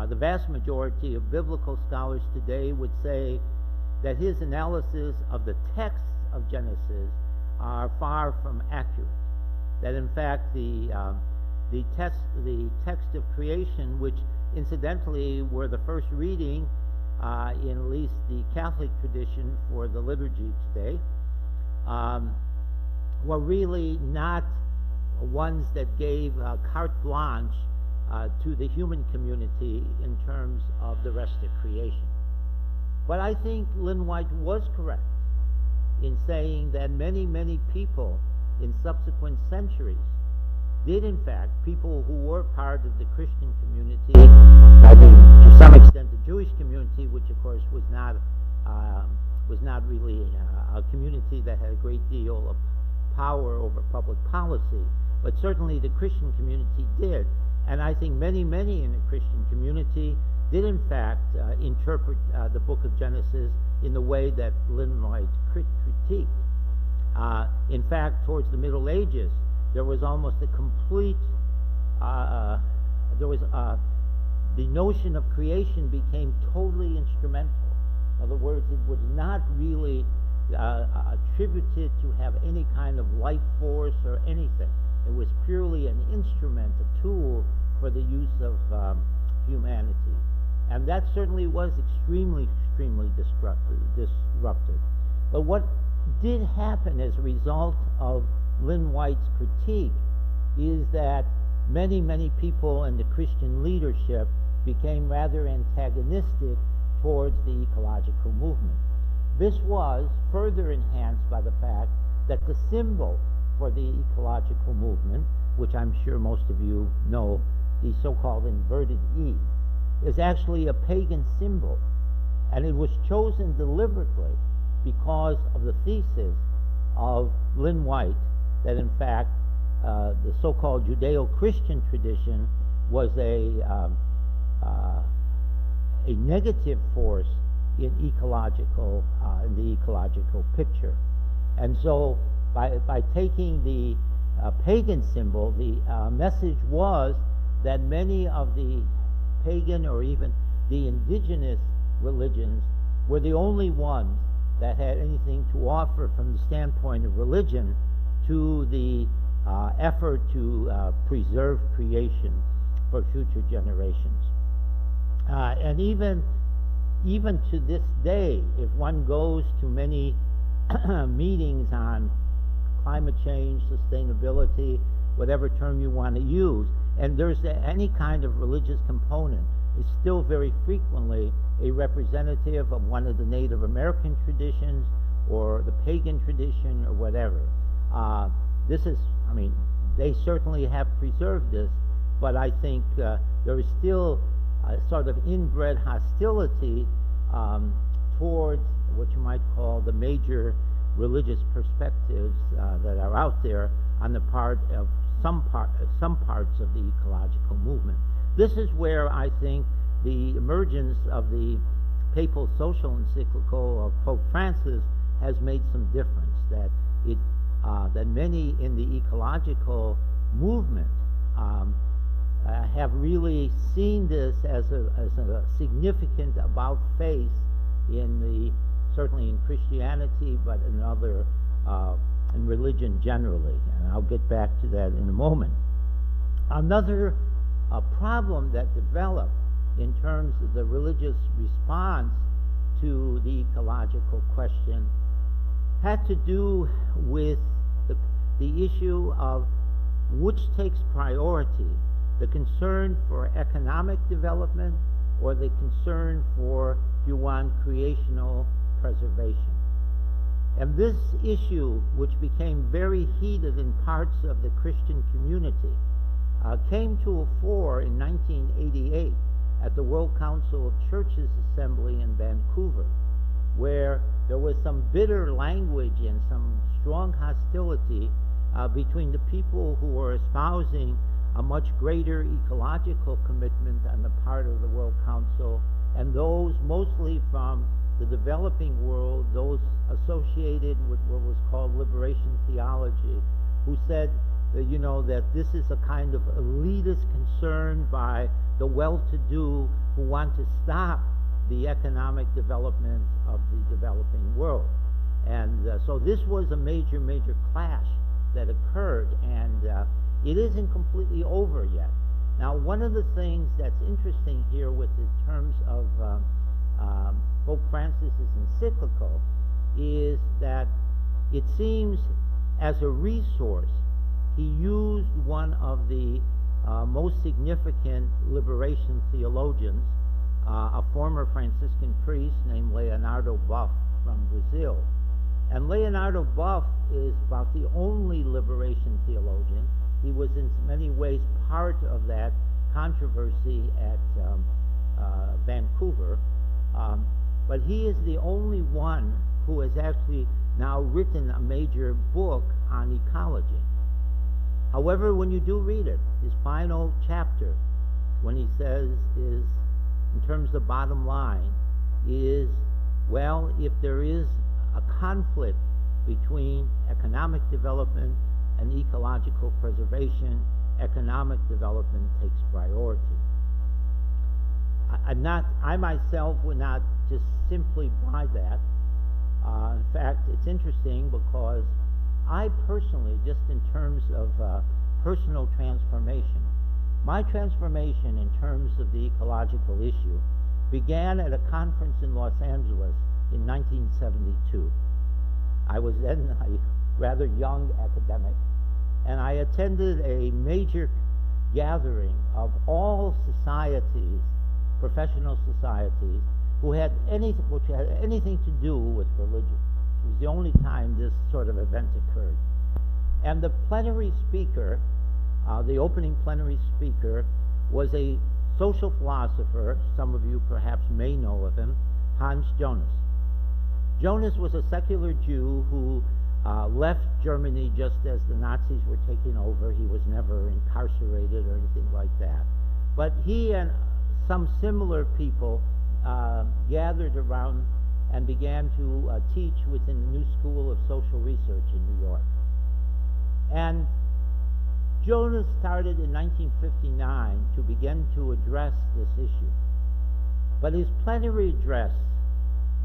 the vast majority of biblical scholars today would say that his analysis of the texts of Genesis are far from accurate. That in fact the text of creation, which incidentally were the first reading in at least the Catholic tradition for the liturgy today, were really not ones that gave carte blanche to the human community in terms of the rest of creation. But I think Lynn White was correct in saying that many, many people in subsequent centuries did, in fact, people who were part of the Christian community, to some extent the Jewish community, which of course was not really a community that had a great deal of power over public policy, but certainly the Christian community did. And I think many, many in the Christian community did in fact interpret the book of Genesis in the way that Lynn White critiqued. In fact, towards the Middle Ages, there was almost a complete, the notion of creation became totally instrumental. In other words, it was not really attributed to have any kind of life force or anything. It was purely an instrument, a tool for the use of humanity. And that certainly was extremely, extremely disruptive. But what did happen as a result of Lynn White's critique is that many, many people in the Christian leadership became rather antagonistic towards the ecological movement. This was further enhanced by the fact that the symbol for the ecological movement, which I'm sure most of you know, the so-called inverted E, is actually a pagan symbol, and it was chosen deliberately because of the thesis of Lynn White that in fact the so-called Judeo-Christian tradition was a negative force in the ecological picture. And so by taking the pagan symbol, the message was that many of the pagan or even the indigenous religions were the only ones that had anything to offer from the standpoint of religion to the effort to preserve creation for future generations. And even to this day, if one goes to many meetings on climate change, sustainability, whatever term you want to use, and there's any kind of religious component, it's still very frequently a representative of one of the Native American traditions or the pagan tradition or whatever. This is, I mean, they certainly have preserved this, but I think there is still a sort of inbred hostility towards what you might call the major religious perspectives that are out there on the part of some parts of the ecological movement. This is where I think the emergence of the papal social encyclical of Pope Francis has made some difference. That many in the ecological movement have really seen this as a significant about face certainly in Christianity, but in religion generally, and I'll get back to that in a moment. Another problem that developed in terms of the religious response to the ecological question had to do with the issue of which takes priority, the concern for economic development or the concern for, if you want, creational preservation. And this issue, which became very heated in parts of the Christian community, came to a fore in 1988 at the World Council of Churches Assembly in Vancouver, where there was some bitter language and some strong hostility between the people who were espousing a much greater ecological commitment on the part of the World Council, and those mostly from the developing world, those associated with what was called liberation theology, who said that, you know, that this is a kind of elitist concern by the well-to-do who want to stop the economic development of the developing world. And so this was a major, major clash that occurred, and it isn't completely over yet. Now, one of the things that's interesting here with the terms of Pope Francis's encyclical is that it seems as a resource he used one of the most significant liberation theologians, a former Franciscan priest named Leonardo Boff from Brazil. And Leonardo Boff is about the only liberation theologian. He was in many ways part of that controversy at Vancouver, but he is the only one who has actually now written a major book on ecology. However, when you do read it, his final chapter, when he says is, in terms of bottom line, is, well, if there is a conflict between economic development and ecological preservation, economic development takes priority. I myself would not just simply buy that. In fact, it's interesting because I personally, just in terms of personal transformation, my transformation in terms of the ecological issue began at a conference in Los Angeles in 1972. I was then a rather young academic, and I attended a major gathering of all societies, professional societies, which had anything to do with religion. It was the only time this sort of event occurred. And the plenary speaker, the opening plenary speaker, was a social philosopher. Some of you perhaps may know of him, Hans Jonas. Jonas was a secular Jew who left Germany just as the Nazis were taking over. He was never incarcerated or anything like that. But he and some similar people gathered around and began to teach within the New School of Social Research in New York. And Jonas started in 1959 to begin to address this issue. But his plenary address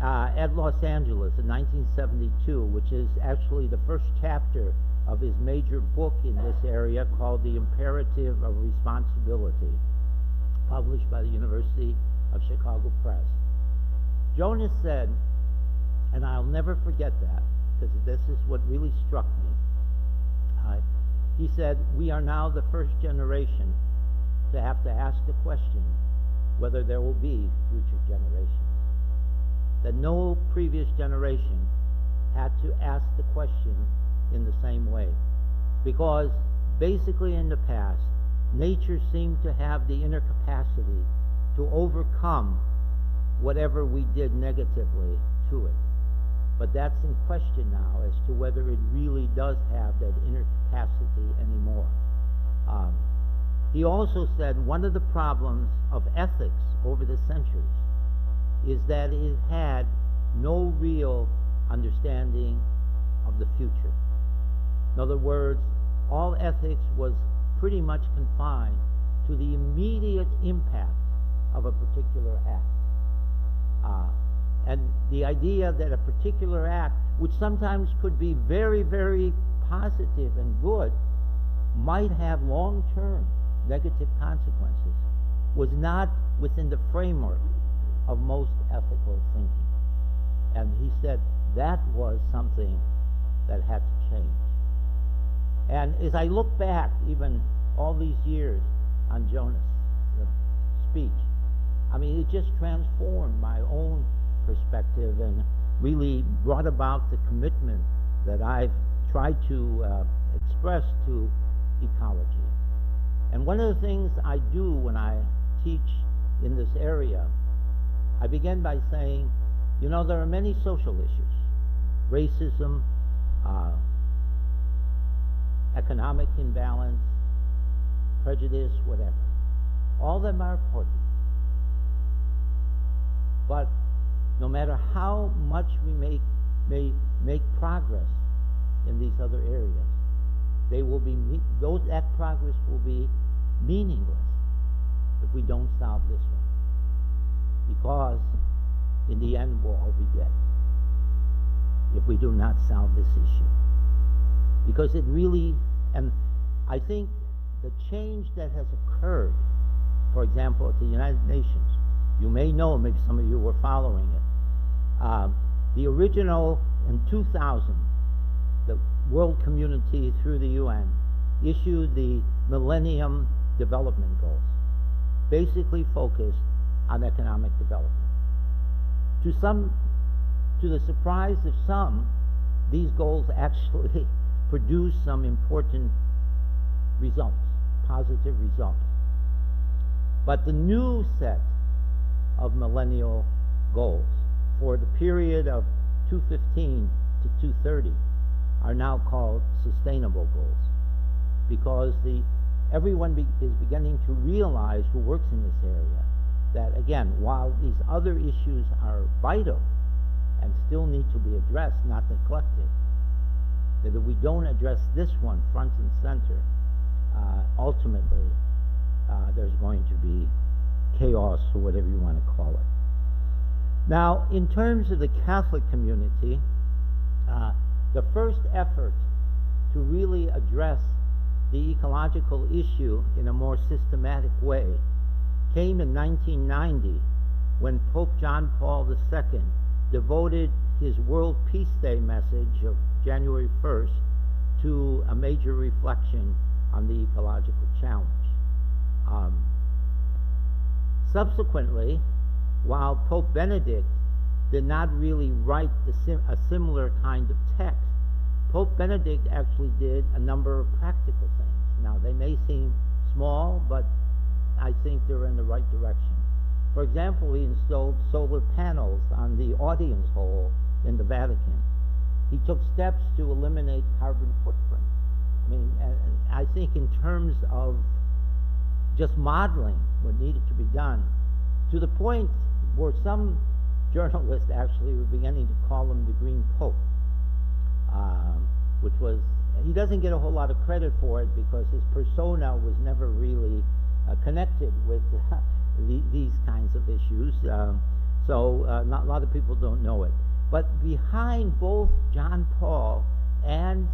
at Los Angeles in 1972, which is actually the first chapter of his major book in this area called The Imperative of Responsibility, published by the University of Chicago Press. Jonas said, and I'll never forget that, because this is what really struck me. He said, we are now the first generation to have to ask the question whether there will be future generations. That no previous generation had to ask the question in the same way. Because basically in the past, nature seemed to have the inner capacity to overcome whatever we did negatively to it. But that's in question now as to whether it really does have that inner capacity anymore. He also said one of the problems of ethics over the centuries is that it had no real understanding of the future. In other words, all ethics was pretty much confined to the immediate impact of a particular act. And the idea that a particular act, which sometimes could be very, very positive and good, might have long-term negative consequences, was not within the framework of most ethical thinking. And he said that was something that had to change. And as I look back, even all these years on Jonas' speech, I mean, it just transformed my own perspective and really brought about the commitment that I've tried to express to ecology. And one of the things I do when I teach in this area, I begin by saying, you know, there are many social issues, racism, economic imbalance, prejudice, whatever. All of them are important. But no matter how much we may make progress in these other areas, they will be that progress will be meaningless if we don't solve this one. Because in the end we'll all be dead if we do not solve this issue. Because it really, and I think the change that has occurred, for example, at the United Nations, you may know, maybe some of you were following it, the original, in 2000, the world community through the UN issued the Millennium Development Goals, basically focused on economic development. To the surprise of some, these goals actually produce some important results, positive results. But the new set of millennial goals for the period of 215 to 230 are now called sustainable goals, because everyone is beginning to realize, who works in this area, that again, while these other issues are vital and still need to be addressed, not neglected, that if we don't address this one front and center, ultimately there's going to be chaos, or whatever you want to call it. Now, in terms of the Catholic community, the first effort to really address the ecological issue in a more systematic way came in 1990, when Pope John Paul II devoted his World Peace Day message of January 1st to a major reflection on the ecological challenge. Subsequently, while Pope Benedict did not really write a similar kind of text, Pope Benedict actually did a number of practical things. Now, they may seem small, but I think they're in the right direction. For example, he installed solar panels on the audience hall in the Vatican. He took steps to eliminate carbon footprint. I mean, I think in terms of just modeling what needed to be done, to the point where some journalists actually were beginning to call him the Green Pope, which was, he doesn't get a whole lot of credit for it because his persona was never really connected with these kinds of issues. So not a lot of people don't know it. But behind both John Paul and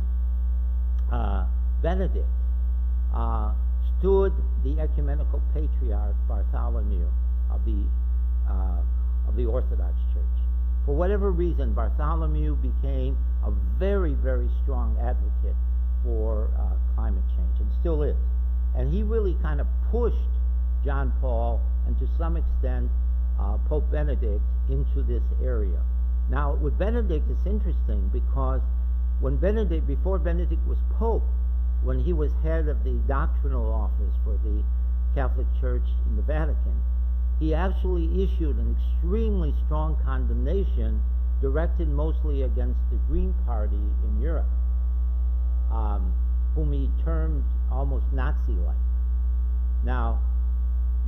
Benedict stood the ecumenical patriarch Bartholomew of the Orthodox Church. For whatever reason, Bartholomew became a very, very strong advocate for climate change, and still is. And he really kind of pushed John Paul, and to some extent Pope Benedict, into this area. Now, with Benedict, it's interesting because before Benedict was Pope, when he was head of the doctrinal office for the Catholic Church in the Vatican, he actually issued an extremely strong condemnation directed mostly against the Green Party in Europe, whom he termed almost Nazi-like. Now,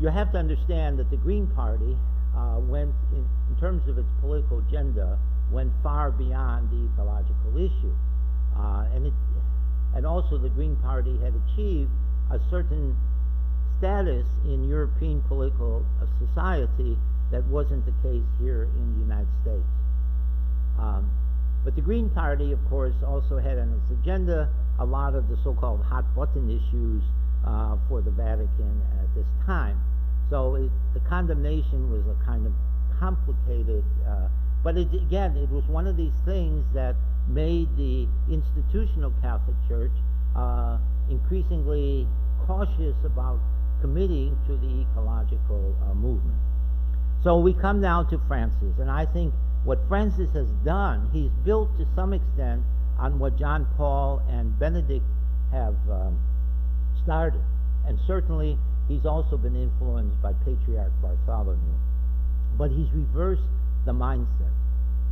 you have to understand that the Green Party went, in terms of its political agenda, went far beyond the ecological issue. And also the Green Party had achieved a certain status in European political society that wasn't the case here in the United States. But the Green Party, of course, also had on its agenda a lot of the so-called hot-button issues for the Vatican at this time. So the condemnation was a kind of complicated, but again, it was one of these things that made the institutional Catholic Church increasingly cautious about committing to the ecological movement. So we come now to Francis, and I think what Francis has done, he's built to some extent on what John Paul and Benedict have started. And certainly he's also been influenced by Patriarch Bartholomew. But he's reversed the mindset.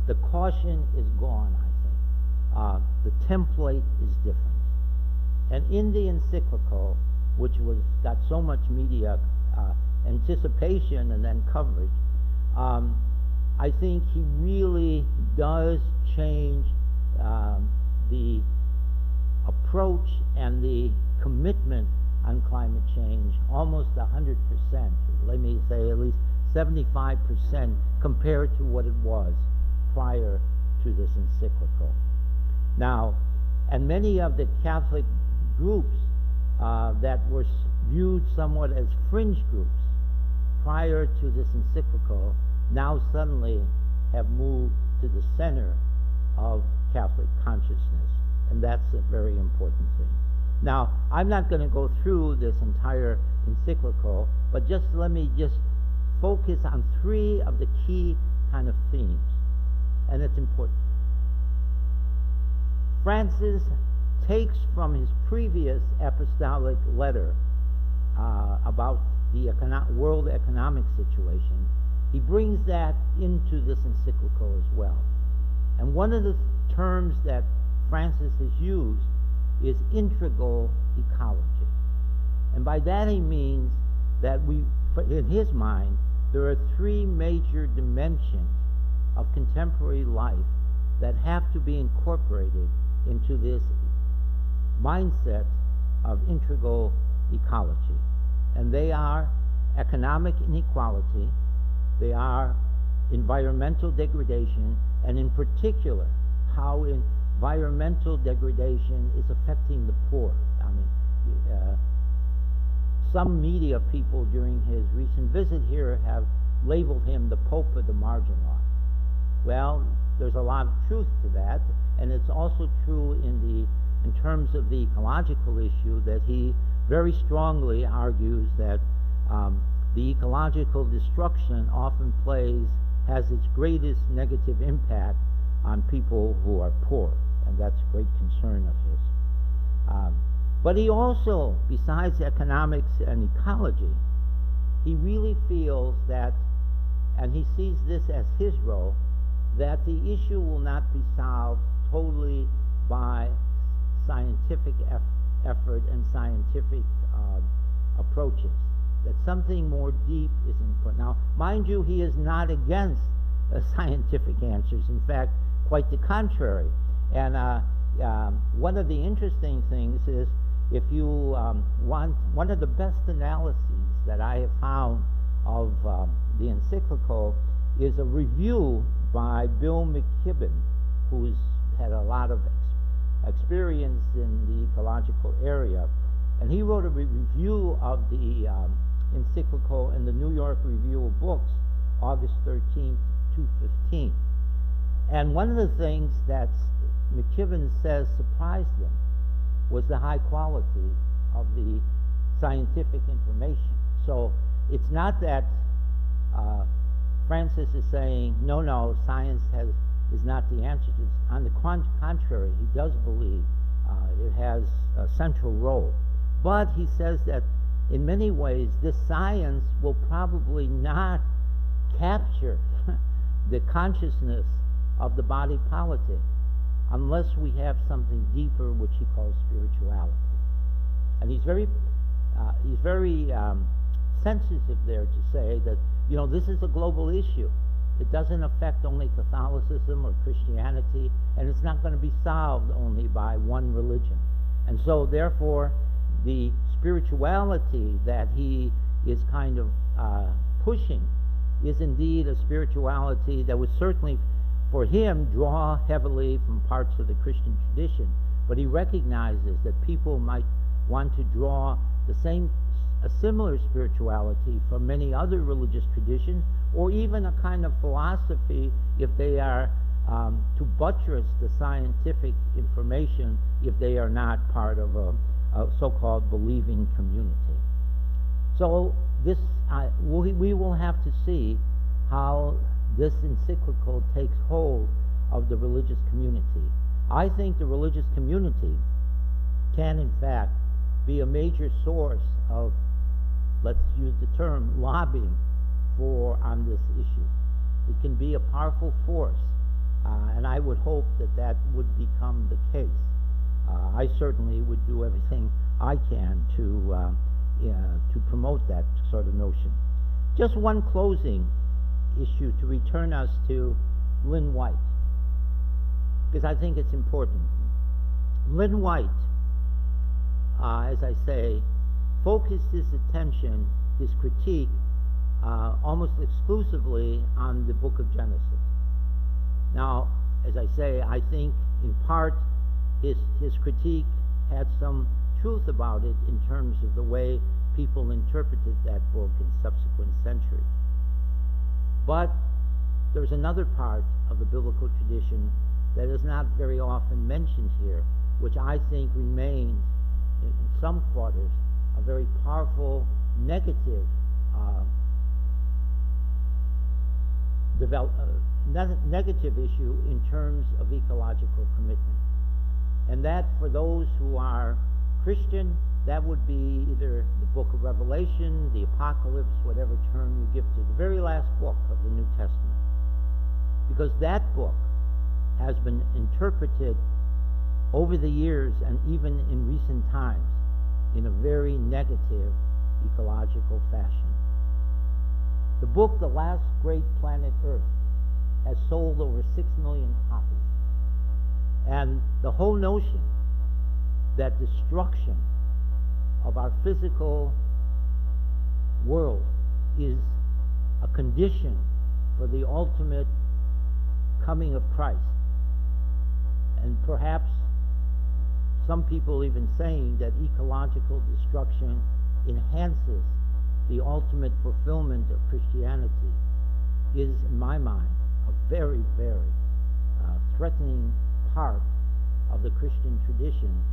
The caution is gone, I think. The template is different. And in the encyclical, which got so much media anticipation and then coverage, I think he really does change the approach and the commitment on climate change almost 100%, or let me say at least 75% compared to what it was prior to this encyclical. Now, and many of the Catholic groups that were viewed somewhat as fringe groups prior to this encyclical now suddenly have moved to the center of Catholic consciousness, and that's a very important thing. Now, I'm not going to go through this entire encyclical, but just let me just focus on three of the key kind of themes, and it's important. Francis takes from his previous apostolic letter about the world economic situation, he brings that into this encyclical as well. And one of the terms that Francis has used is integral ecology. And by that he means that in his mind, there are three major dimensions of contemporary life that have to be incorporated into this mindset of integral ecology. And they are economic inequality, they are environmental degradation, and in particular, how environmental degradation is affecting the poor. I mean, some media people during his recent visit here have labeled him the Pope of the marginalized. Well, there's a lot of truth to that, and it's also true in terms of the ecological issue that he very strongly argues that the ecological destruction often has its greatest negative impact on people who are poor, and that's a great concern of his. But he also, besides economics and ecology, he really feels that, and he sees this as his role, that the issue will not be solved totally by scientific effort and scientific approaches, that something more deep is important. Now, mind you, he is not against scientific answers. In fact, quite the contrary. And one of the interesting things is, if you want, one of the best analyses that I have found of the encyclical is a review by Bill McKibben, who's had a lot of experience in the ecological area. And he wrote a review of the encyclical in the New York Review of Books, August 13th, 2015. And one of the things that McKibben says surprised him was the high quality of the scientific information. So it's not that Francis is saying, no, science is not the answer to this. On the contrary, he does believe it has a central role. But he says that in many ways, this science will probably not capture the consciousness of the body politic unless we have something deeper, which he calls spirituality. And he's very sensitive there to say that, this is a global issue. It doesn't affect only Catholicism or Christianity, and it's not going to be solved only by one religion. And so, therefore, the spirituality that he is kind of pushing is indeed a spirituality that would certainly, for him, draw heavily from parts of the Christian tradition. But he recognizes that people might want to draw a similar spirituality from many other religious traditions, or even a kind of philosophy if they are to buttress the scientific information if they are not part of a so-called believing community. So this, we will have to see how this encyclical takes hold of the religious community. I think the religious community can, in fact, be a major source of, let's use the term, lobbying on this issue. It can be a powerful force, and I would hope that that would become the case. I certainly would do everything I can to promote that sort of notion. Just one closing issue to return us to Lynn White, because I think it's important. Lynn White, as I say, focused his attention, his critique, almost exclusively on the book of Genesis. Now, as I say, I think in part his critique had some truth about it in terms of the way people interpreted that book in subsequent centuries. But there's another part of the biblical tradition that is not very often mentioned here, which I think remains in some quarters a very powerful negative negative issue in terms of ecological commitment. And that, for those who are Christian, that would be either the book of Revelation, the Apocalypse, whatever term you give to the very last book of the New Testament. Because that book has been interpreted over the years and even in recent times in a very negative ecological fashion. The book, The Last Great Planet Earth, has sold over 6 million copies. And the whole notion that destruction of our physical world is a condition for the ultimate coming of Christ, and perhaps some people even saying that ecological destruction enhances the ultimate fulfillment of Christianity, is, in my mind, a very, very threatening part of the Christian tradition.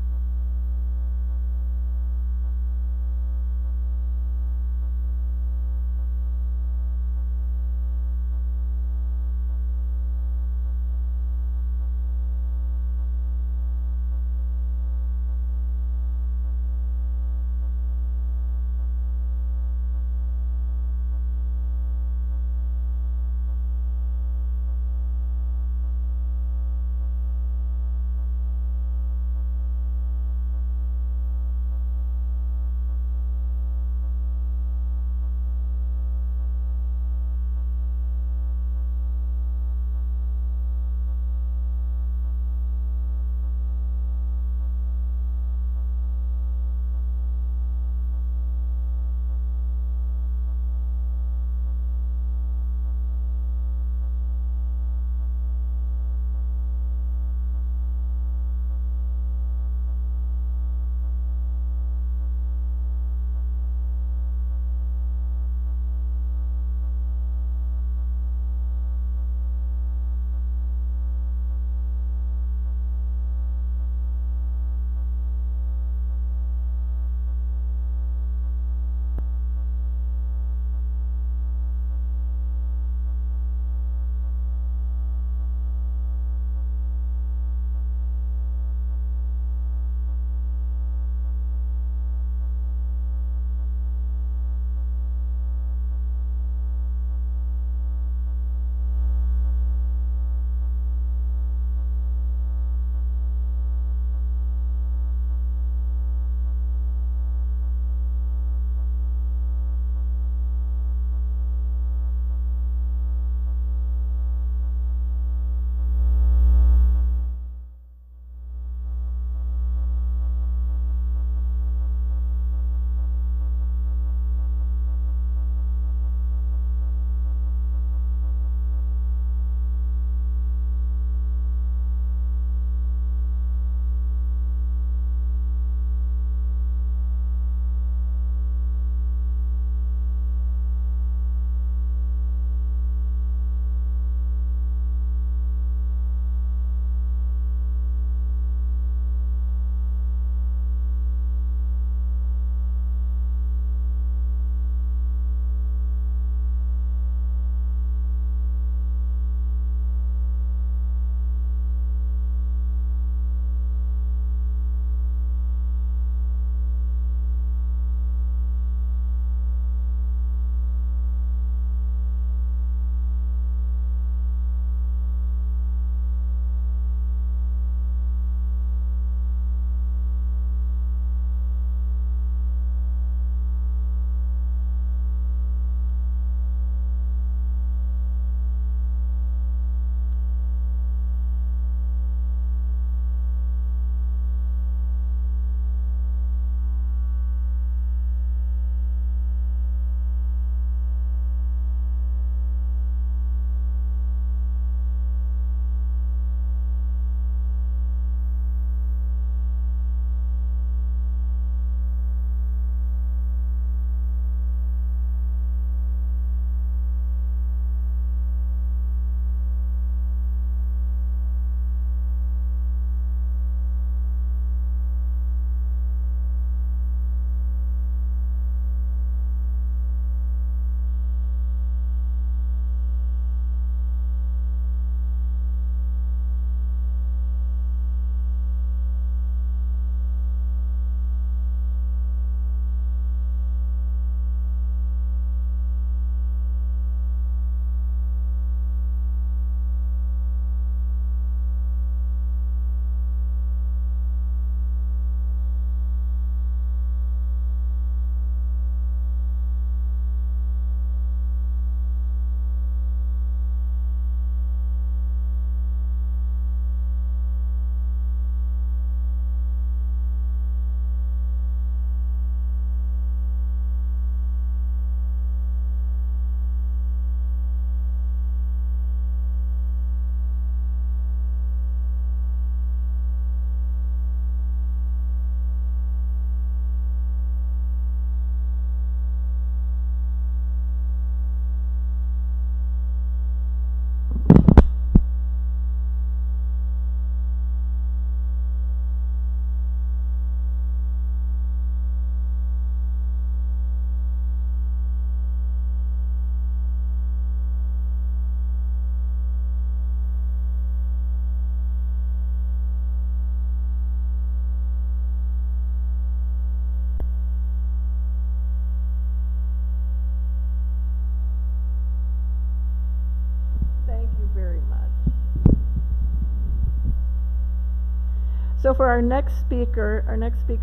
So for our next speaker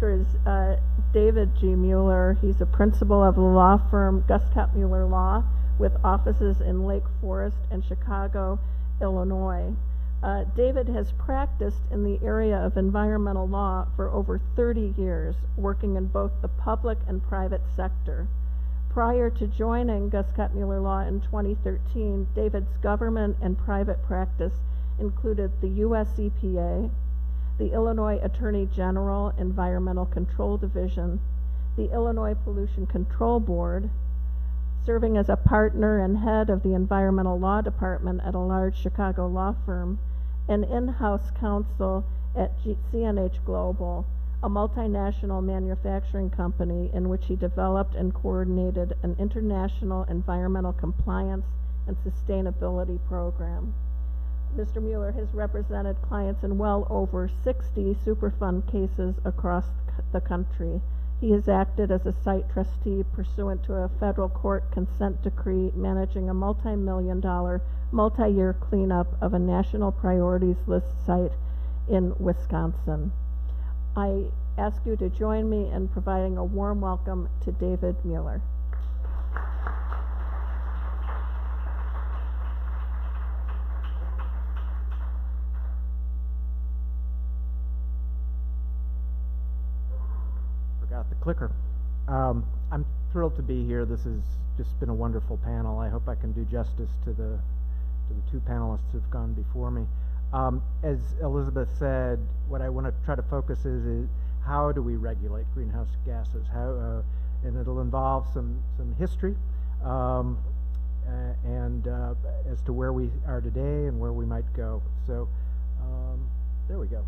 is David G. Mueller. He's a principal of the law firm Guscott Mueller Law with offices in Lake Forest and Chicago, Illinois. David has practiced in the area of environmental law for over 30 years, working in both the public and private sector. Prior to joining Guscott Mueller Law in 2013, David's government and private practice included the U.S. EPA, the Illinois Attorney General Environmental Control Division, the Illinois Pollution Control Board, serving as a partner and head of the Environmental Law Department at a large Chicago law firm, and in-house counsel at CNH Global, a multinational manufacturing company in which he developed and coordinated an international environmental compliance and sustainability program. Mr. Mueller has represented clients in well over 60 Superfund cases across the country. He has acted as a site trustee pursuant to a federal court consent decree managing a multi-million-dollar, multi-year cleanup of a national priorities list site in Wisconsin. I ask you to join me in providing a warm welcome to David Mueller. Forgot the clicker. I'm thrilled to be here. This has just been a wonderful panel. I hope I can do justice to the two panelists who've gone before me. As Elizabeth said, what I want to try to focus is how do we regulate greenhouse gases? And it'll involve some history and as to where we are today and where we might go. So there we go.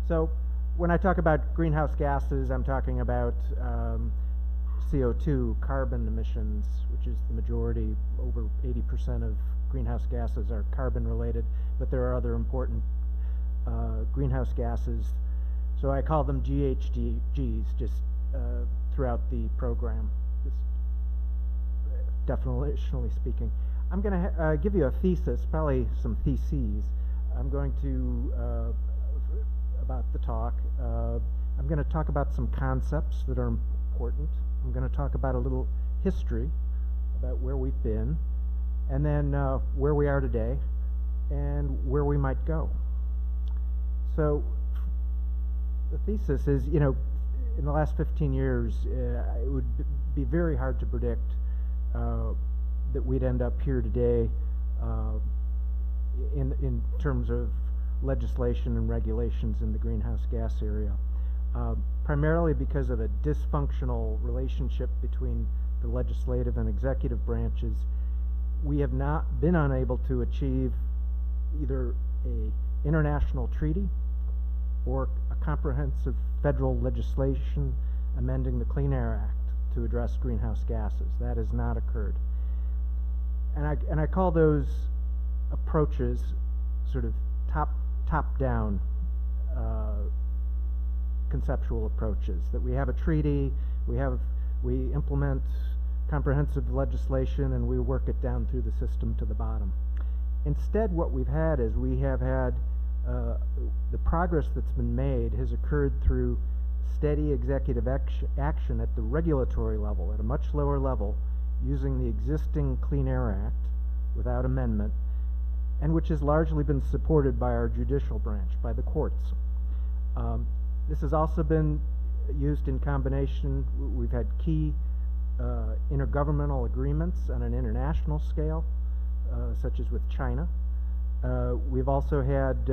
So when I talk about greenhouse gases, I'm talking about CO2, carbon emissions, which is the majority. Over 80% of greenhouse gases are carbon related, but there are other important greenhouse gases. So I call them GHGs just throughout the program, just definitionally speaking. I'm going to give you a thesis, probably some theses. I'm going to about the talk. I'm going to talk about some concepts that are important. I'm going to talk about a little history about where we've been, and then where we are today, and where we might go. So the thesis is, you know, in the last 15 years, it would be very hard to predict that we'd end up here today in terms of legislation and regulations in the greenhouse gas area, primarily because of a dysfunctional relationship between the legislative and executive branches. We have not been unable to achieve either a international treaty or a comprehensive federal legislation amending the Clean Air Act to address greenhouse gases. That has not occurred. And I call those approaches sort of top-down conceptual approaches, that we have a treaty, we implement comprehensive legislation, and we work it down through the system to the bottom. Instead, what we've had is we have had the progress that's been made has occurred through steady executive action at the regulatory level, at a much lower level, using the existing Clean Air Act without amendment, and which has largely been supported by our judicial branch, by the courts. This has also been used in combination. We've had key intergovernmental agreements on an international scale, such as with China. We've also had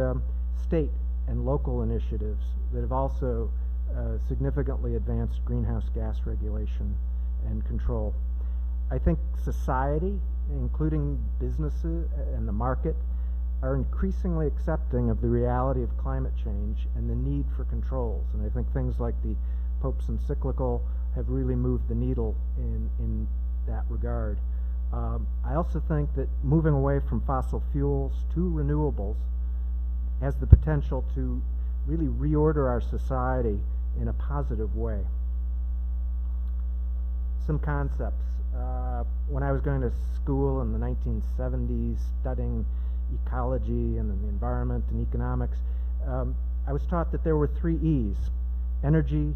state and local initiatives that have also significantly advanced greenhouse gas regulation and control. I think society, including businesses and the market, are increasingly accepting of the reality of climate change and the need for controls. And I think things like the Pope's encyclical have really moved the needle in that regard. I also think that moving away from fossil fuels to renewables has the potential to really reorder our society in a positive way. Some concepts. When I was going to school in the 1970s, studying ecology and the environment and economics, I was taught that there were 3 E's: energy,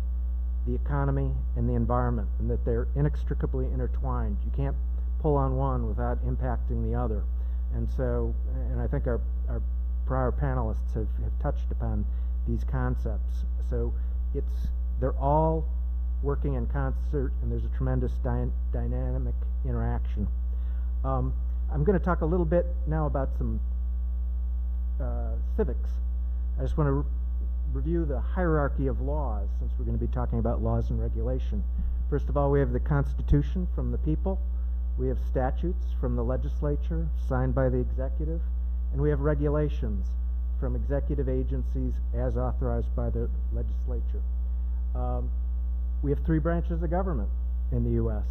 the economy, and the environment, and that they're inextricably intertwined. You can't pull on one without impacting the other. And so, and I think our prior panelists have touched upon these concepts. So they're all working in concert, and there's a tremendous dynamic interaction. I'm going to talk a little bit now about some civics. I just want to review the hierarchy of laws, since we're going to be talking about laws and regulation. First of all, we have the Constitution from the people. We have statutes from the legislature, signed by the executive. And we have regulations from executive agencies as authorized by the legislature. We have 3 branches of government in the U.S.: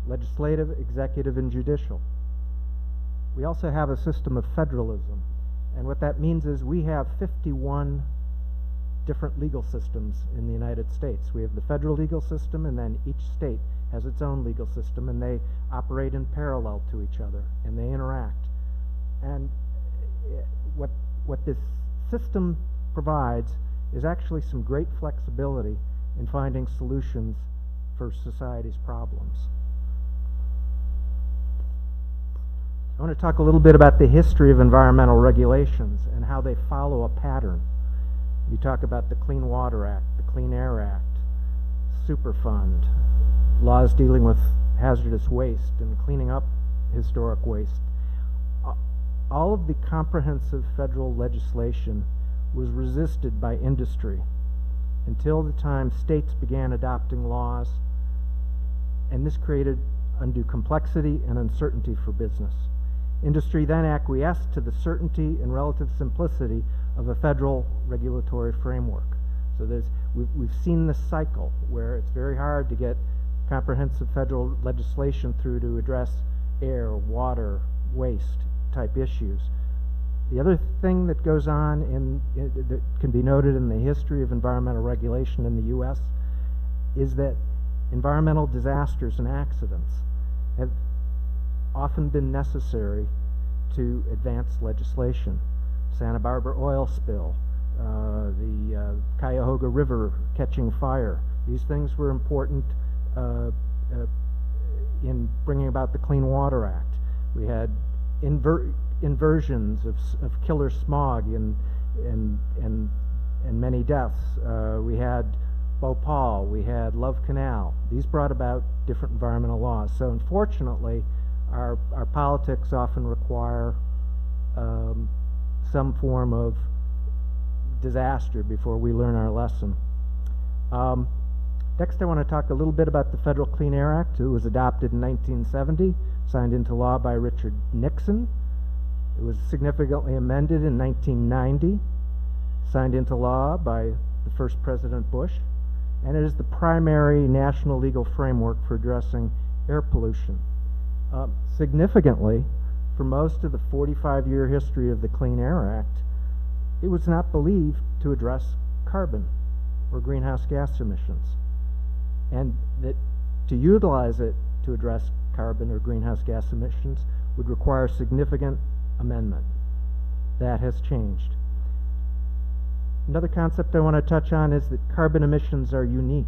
legislative, executive, and judicial. We also have a system of federalism. And what that means is we have 51 different legal systems in the United States. We have the federal legal system, and then each state has its own legal system, and they operate in parallel to each other, and they interact. And what this system provides is actually some great flexibility in finding solutions for society's problems. I want to talk a little bit about the history of environmental regulations and how they follow a pattern. You talk about the Clean Water Act, the Clean Air Act, Superfund, laws dealing with hazardous waste and cleaning up historic waste. All of the comprehensive federal legislation was resisted by industry until the time states began adopting laws, and this created undue complexity and uncertainty for business. Industry then acquiesced to the certainty and relative simplicity of a federal regulatory framework. So we've seen this cycle where it's very hard to get comprehensive federal legislation through to address air, water, waste type issues. The other thing that goes on that can be noted in the history of environmental regulation in the U.S. is that environmental disasters and accidents have often been necessary to advance legislation. Santa Barbara oil spill, the Cuyahoga River catching fire. These things were important in bringing about the Clean Water Act. We had inversions of killer smog and many deaths. We had Bhopal, we had Love Canal. These brought about different environmental laws. So unfortunately, our politics often require some form of disaster before we learn our lesson. Next, I want to talk a little bit about the Federal Clean Air Act. It was adopted in 1970, signed into law by Richard Nixon. It was significantly amended in 1990, signed into law by the first President Bush, and it is the primary national legal framework for addressing air pollution. Significantly, for most of the 45-year history of the Clean Air Act, it was not believed to address carbon or greenhouse gas emissions, and that to utilize it to address carbon or greenhouse gas emissions would require significant amendment. That has changed. Another concept I want to touch on is that carbon emissions are unique.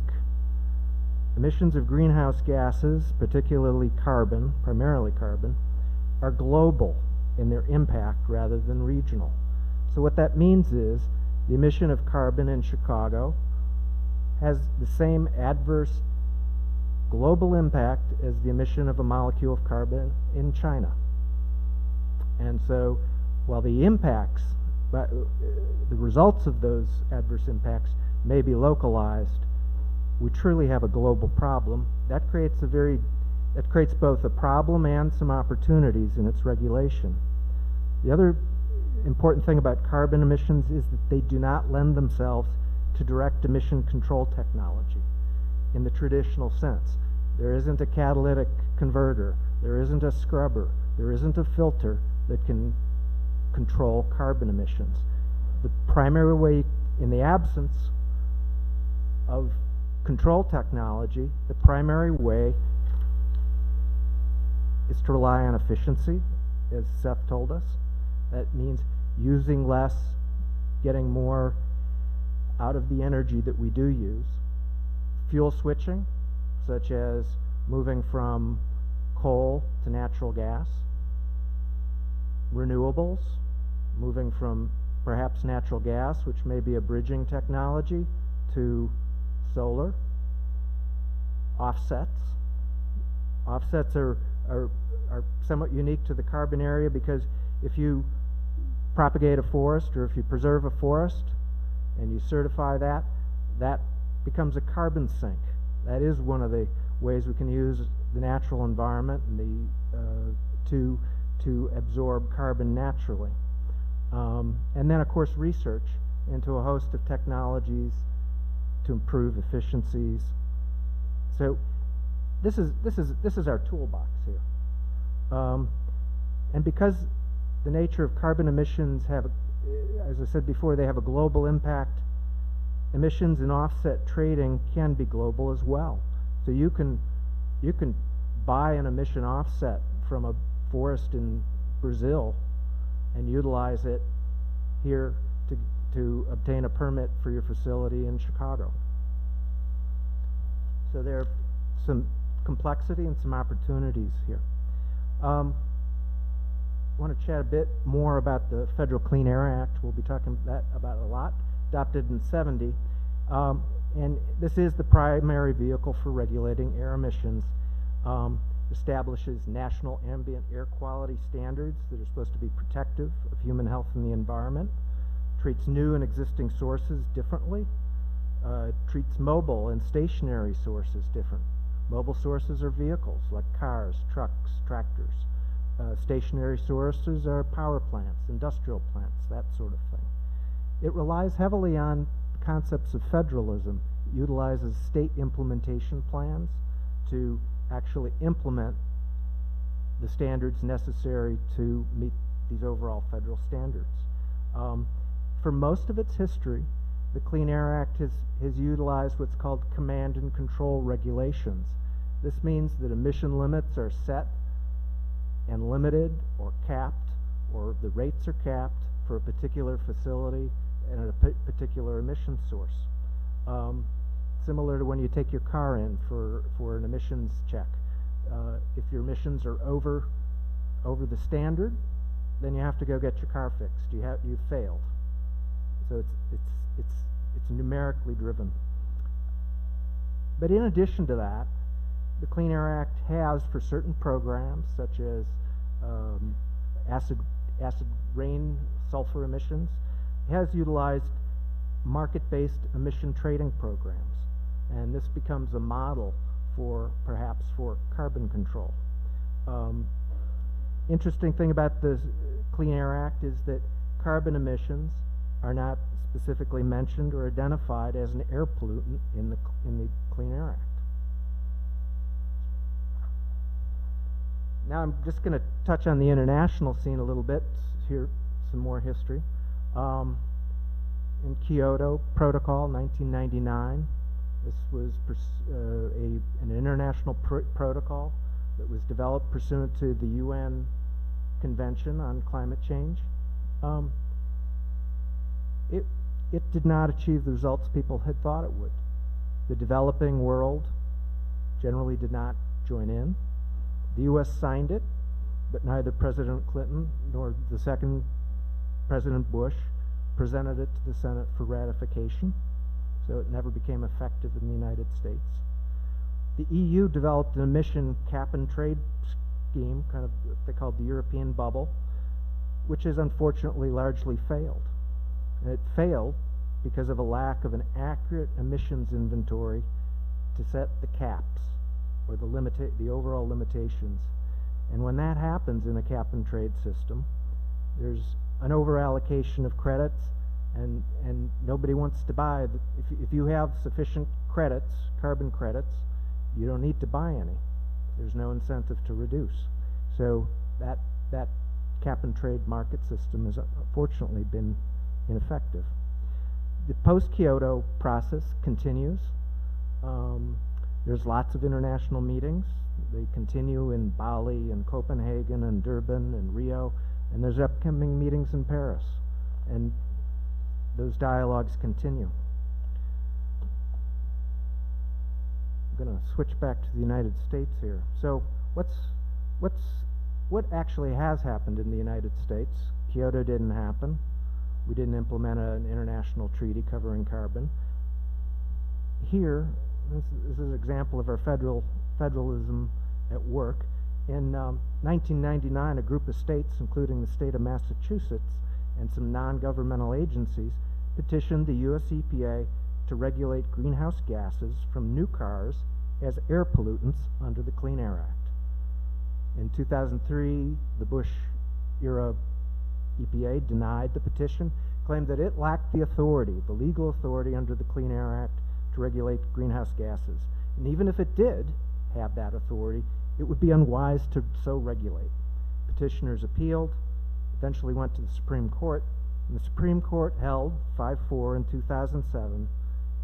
Emissions of greenhouse gases, particularly carbon, primarily carbon, are global in their impact rather than regional. So what that means is the emission of carbon in Chicago has the same adverse global impact as the emission of a molecule of carbon in China. And so while the impacts, the results of those adverse impacts may be localized, we truly have a global problem. That creates both a problem and some opportunities in its regulation. The other important thing about carbon emissions is that they do not lend themselves to direct emission control technology in the traditional sense. There isn't a catalytic converter, there isn't a scrubber, there isn't a filter that can control carbon emissions. The primary way, in the absence of control technology, the primary way is to rely on efficiency, as Seth told us. That means using less, getting more out of the energy that we do use. Fuel switching, such as moving from coal to natural gas. Renewables, moving from perhaps natural gas, which may be a bridging technology, to solar. Offsets. Offsets are somewhat unique to the carbon area because if you propagate a forest or if you preserve a forest and you certify that, that becomes a carbon sink. That is one of the ways we can use the natural environment and to absorb carbon naturally. And then, of course, research into a host of technologies to improve efficiencies. So this is our toolbox here. And because the nature of carbon emissions have, as I said before, they have a global impact, emissions and offset trading can be global as well. So you can buy an emission offset from a forest in Brazil and utilize it here to obtain a permit for your facility in Chicago. So there are some complexity and some opportunities here. I want to chat a bit more about the Federal Clean Air Act. We'll be talking about a lot. Adopted in '70. And this is the primary vehicle for regulating air emissions. Establishes national ambient air quality standards that are supposed to be protective of human health and the environment. Treats new and existing sources differently. Treats mobile and stationary sources different. Mobile sources are vehicles like cars, trucks, tractors. Stationary sources are power plants, industrial plants, that sort of thing. It relies heavily on the concepts of federalism. It utilizes state implementation plans to actually implement the standards necessary to meet these overall federal standards. For most of its history, the Clean Air Act has utilized what's called command and control regulations. This means that emission limits are set and limited or capped, or the rates are capped for a particular facility and a particular emission source. Similar to when you take your car in for an emissions check. If your emissions are over the standard, then you have to go get your car fixed. You've failed. So it's numerically driven. But in addition to that, the Clean Air Act has, for certain programs such as acid rain, sulfur emissions, has utilized market-based emission trading programs. And this becomes a model perhaps for carbon control. Interesting thing about the Clean Air Act is that carbon emissions are not specifically mentioned or identified as an air pollutant in the Clean Air Act. Now I'm just going to touch on the international scene a little bit. Here, some more history. In Kyoto Protocol, 1999. This was an international protocol that was developed pursuant to the UN Convention on Climate Change. It did not achieve the results people had thought it would. The developing world generally did not join in. The U.S. signed it, but neither President Clinton nor the second President Bush presented it to the Senate for ratification. So it never became effective in the United States. The EU developed an emission cap and trade scheme, kind of what they called the European bubble, which has unfortunately largely failed. And it failed because of a lack of an accurate emissions inventory to set the caps, or the overall limitations. And when that happens in a cap and trade system, there's an over-allocation of credits, and nobody wants to buy. If you have sufficient credits, carbon credits, you don't need to buy any. There's no incentive to reduce. So that cap and trade market system has unfortunately been ineffective. The post-Kyoto process continues. There's lots of international meetings. They continue in Bali and Copenhagen and Durban and Rio, and there's upcoming meetings in Paris. And those dialogues continue. I'm going to switch back to the United States here. So what actually has happened in the United States? Kyoto didn't happen. We didn't implement an international treaty covering carbon. Here, this is an example of our federalism at work. In 1999, a group of states, including the state of Massachusetts and some non-governmental agencies, petitioned the U.S. EPA to regulate greenhouse gases from new cars as air pollutants under the Clean Air Act. In 2003, the Bush-era EPA denied the petition, claimed that it lacked the authority, the legal authority under the Clean Air Act to regulate greenhouse gases. And even if it did have that authority, it would be unwise to so regulate. Petitioners appealed, eventually went to the Supreme Court, and the Supreme Court held 5-4 in 2007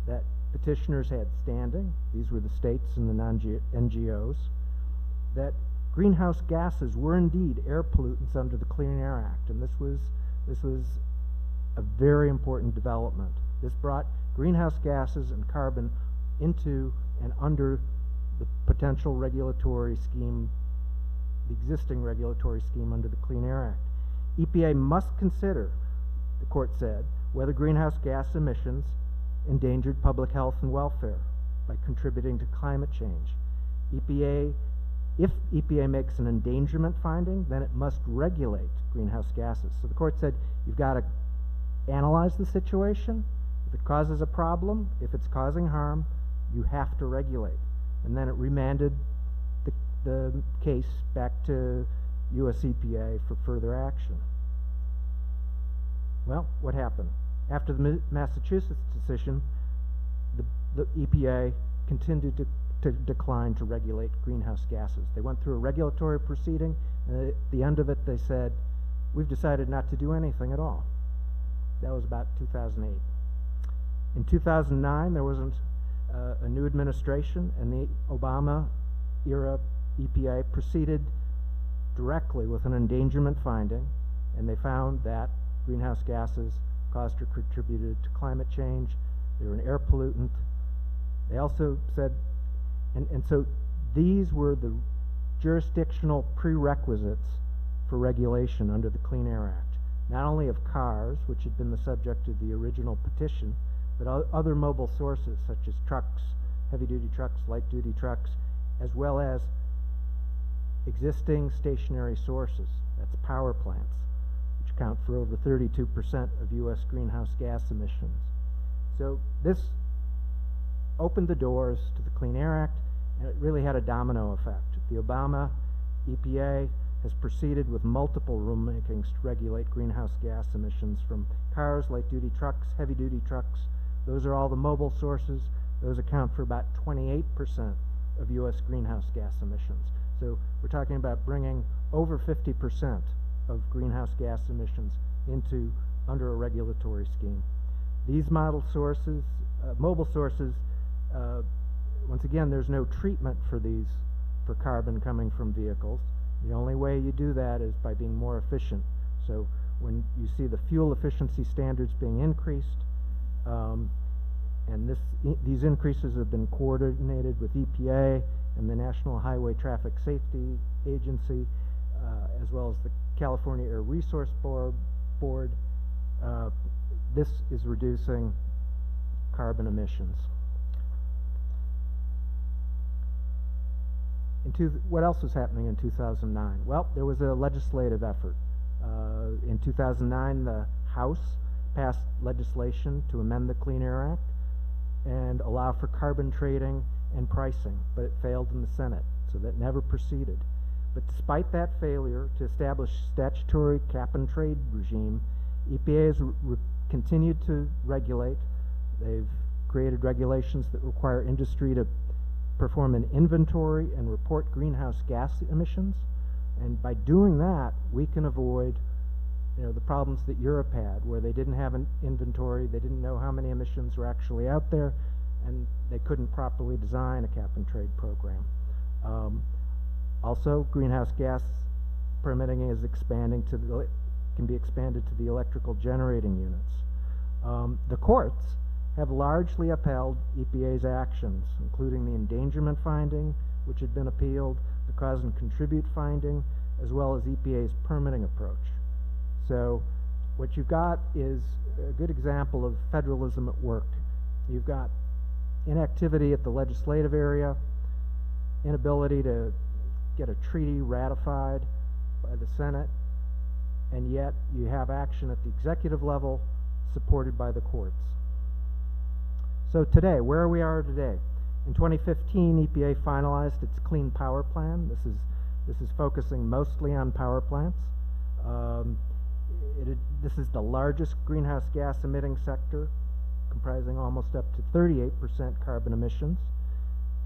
that petitioners had standing, these were the states and the non-NGOs, that greenhouse gases were indeed air pollutants under the Clean Air Act, and this was a very important development. This brought greenhouse gases and carbon into and under the potential regulatory scheme, the existing regulatory scheme under the Clean Air Act. EPA must consider, the court said, whether greenhouse gas emissions endangered public health and welfare by contributing to climate change. If EPA makes an endangerment finding, then it must regulate greenhouse gases. So the court said, you've got to analyze the situation. If it causes a problem, if it's causing harm, you have to regulate. And then it remanded the case back to US EPA for further action. Well, what happened? After the Massachusetts decision, the EPA continued to decline to regulate greenhouse gases. They went through a regulatory proceeding, and at the end of it they said, we've decided not to do anything at all. That was about 2008. In 2009, there wasn't a new administration, and the Obama-era EPA proceeded directly with an endangerment finding, and they found that greenhouse gases caused or contributed to climate change. They were an air pollutant. They also said, and so these were the jurisdictional prerequisites for regulation under the Clean Air Act, not only of cars, which had been the subject of the original petition, but other mobile sources such as trucks, heavy-duty trucks, light-duty trucks, as well as existing stationary sources, that's power plants, which account for over 32% of U.S. greenhouse gas emissions. So this opened the doors to the Clean Air Act, and it really had a domino effect. The Obama EPA has proceeded with multiple rulemakings to regulate greenhouse gas emissions from cars, light-duty trucks, heavy-duty trucks. Those are all the mobile sources. Those account for about 28% of U.S. greenhouse gas emissions. So we're talking about bringing over 50% of greenhouse gas emissions under a regulatory scheme. These mobile sources, once again, there's no treatment for carbon coming from vehicles. The only way you do that is by being more efficient. So when you see the fuel efficiency standards being increased, and these increases have been coordinated with EPA and the National Highway Traffic Safety Agency, as well as the California Air Resource Board, this is reducing carbon emissions. What else was happening in 2009? Well, there was a legislative effort. In 2009, the House passed legislation to amend the Clean Air Act and allow for carbon trading and pricing, but it failed in the Senate, so that never proceeded. But despite that failure to establish statutory cap-and-trade regime, EPA has continued to regulate. They've created regulations that require industry to perform an inventory and report greenhouse gas emissions, and by doing that, we can avoid the problems that Europe had, where they didn't have an inventory, they didn't know how many emissions were actually out there, and they couldn't properly design a cap-and-trade program. Also, greenhouse gas permitting is expanding can be expanded to the electrical generating units. The courts have largely upheld EPA's actions, including the endangerment finding, which had been appealed, the cause and contribute finding, as well as EPA's permitting approach. So what you've got is a good example of federalism at work. You've got inactivity at the legislative area, inability to get a treaty ratified by the Senate, and yet you have action at the executive level supported by the courts. So today, where we are today. In 2015, EPA finalized its Clean Power Plan. This is focusing mostly on power plants. This is the largest greenhouse gas emitting sector, comprising almost up to 38% carbon emissions.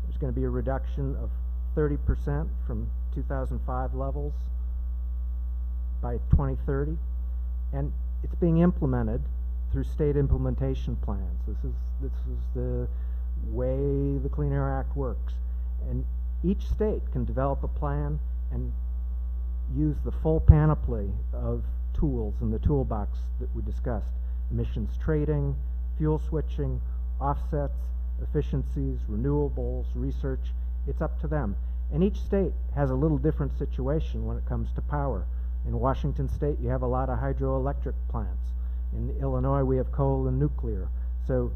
There's going to be a reduction of 30% from 2005 levels by 2030, and it's being implemented through state implementation plans. This is the way the Clean Air Act works, and each state can develop a plan and use the full panoply of tools in the toolbox that we discussed: emissions trading, fuel switching, offsets, efficiencies, renewables, research. It's up to them. And each state has a little different situation when it comes to power. In Washington State, you have a lot of hydroelectric plants. In Illinois, we have coal and nuclear. So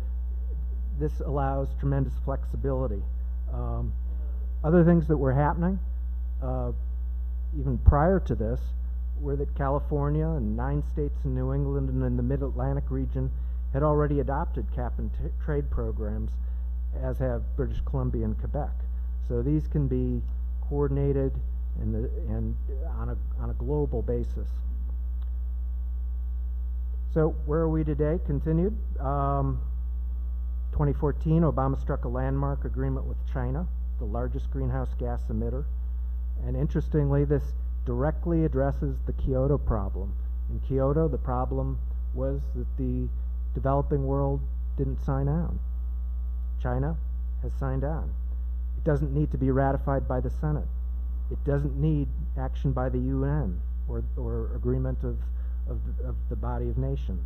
this allows tremendous flexibility. Other things that were happening, even prior to this, were that California and 9 states in New England and in the Mid-Atlantic region had already adopted cap-and-trade programs, as have British Columbia and Quebec. So these can be coordinated and on a global basis. So where are we today? Continued. 2014, Obama struck a landmark agreement with China, the largest greenhouse gas emitter. And interestingly, this directly addresses the Kyoto problem. In Kyoto, the problem was that the developing world didn't sign on. China has signed on. It doesn't need to be ratified by the Senate. It doesn't need action by the UN or agreement of the body of nations.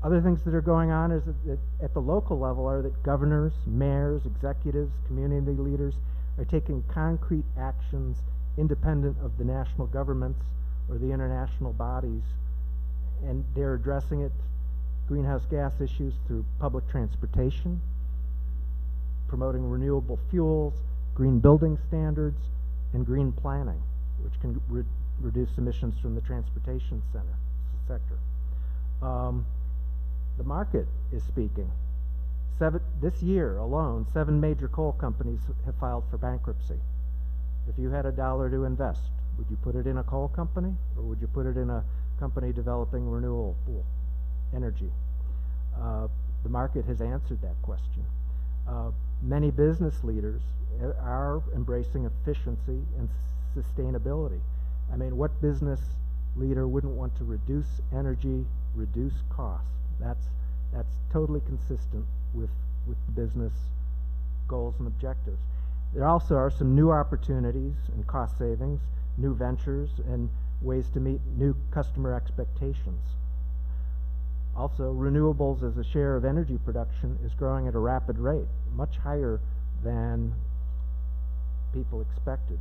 Other things that are going on is that at the local level are that governors, mayors, executives, community leaders are taking concrete actions independent of the national governments or the international bodies, and they're addressing greenhouse gas issues through public transportation, promoting renewable fuels, green building standards, and green planning, which can reduce emissions from the transportation sector. The market is speaking. This year alone, 7 major coal companies have filed for bankruptcy. If you had $1 to invest, would you put it in a coal company, or would you put it in a company developing renewable energy? The market has answered that question. Many business leaders are embracing efficiency and sustainability. I mean, what business leader wouldn't want to reduce energy, reduce costs? That's totally consistent with the business goals and objectives. There also are some new opportunities and cost savings, new ventures, and ways to meet new customer expectations. Also, renewables as a share of energy production is growing at a rapid rate, much higher than people expected.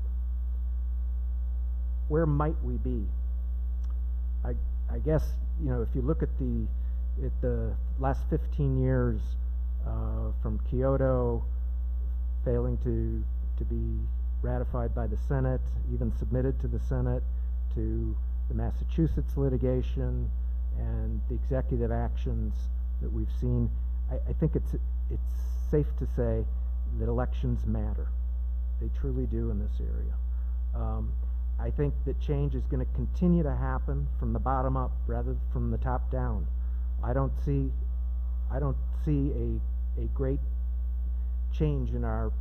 Where might we be? I guess, you know, if you look at the last 15 years from Kyoto failing to be ratified by the Senate, even submitted to the Senate, to the Massachusetts litigation and the executive actions that we've seen, I think it's safe to say that elections matter. They truly do in this area. I think that change is going to continue to happen from the bottom up rather than from the top down. I don't see a great change in our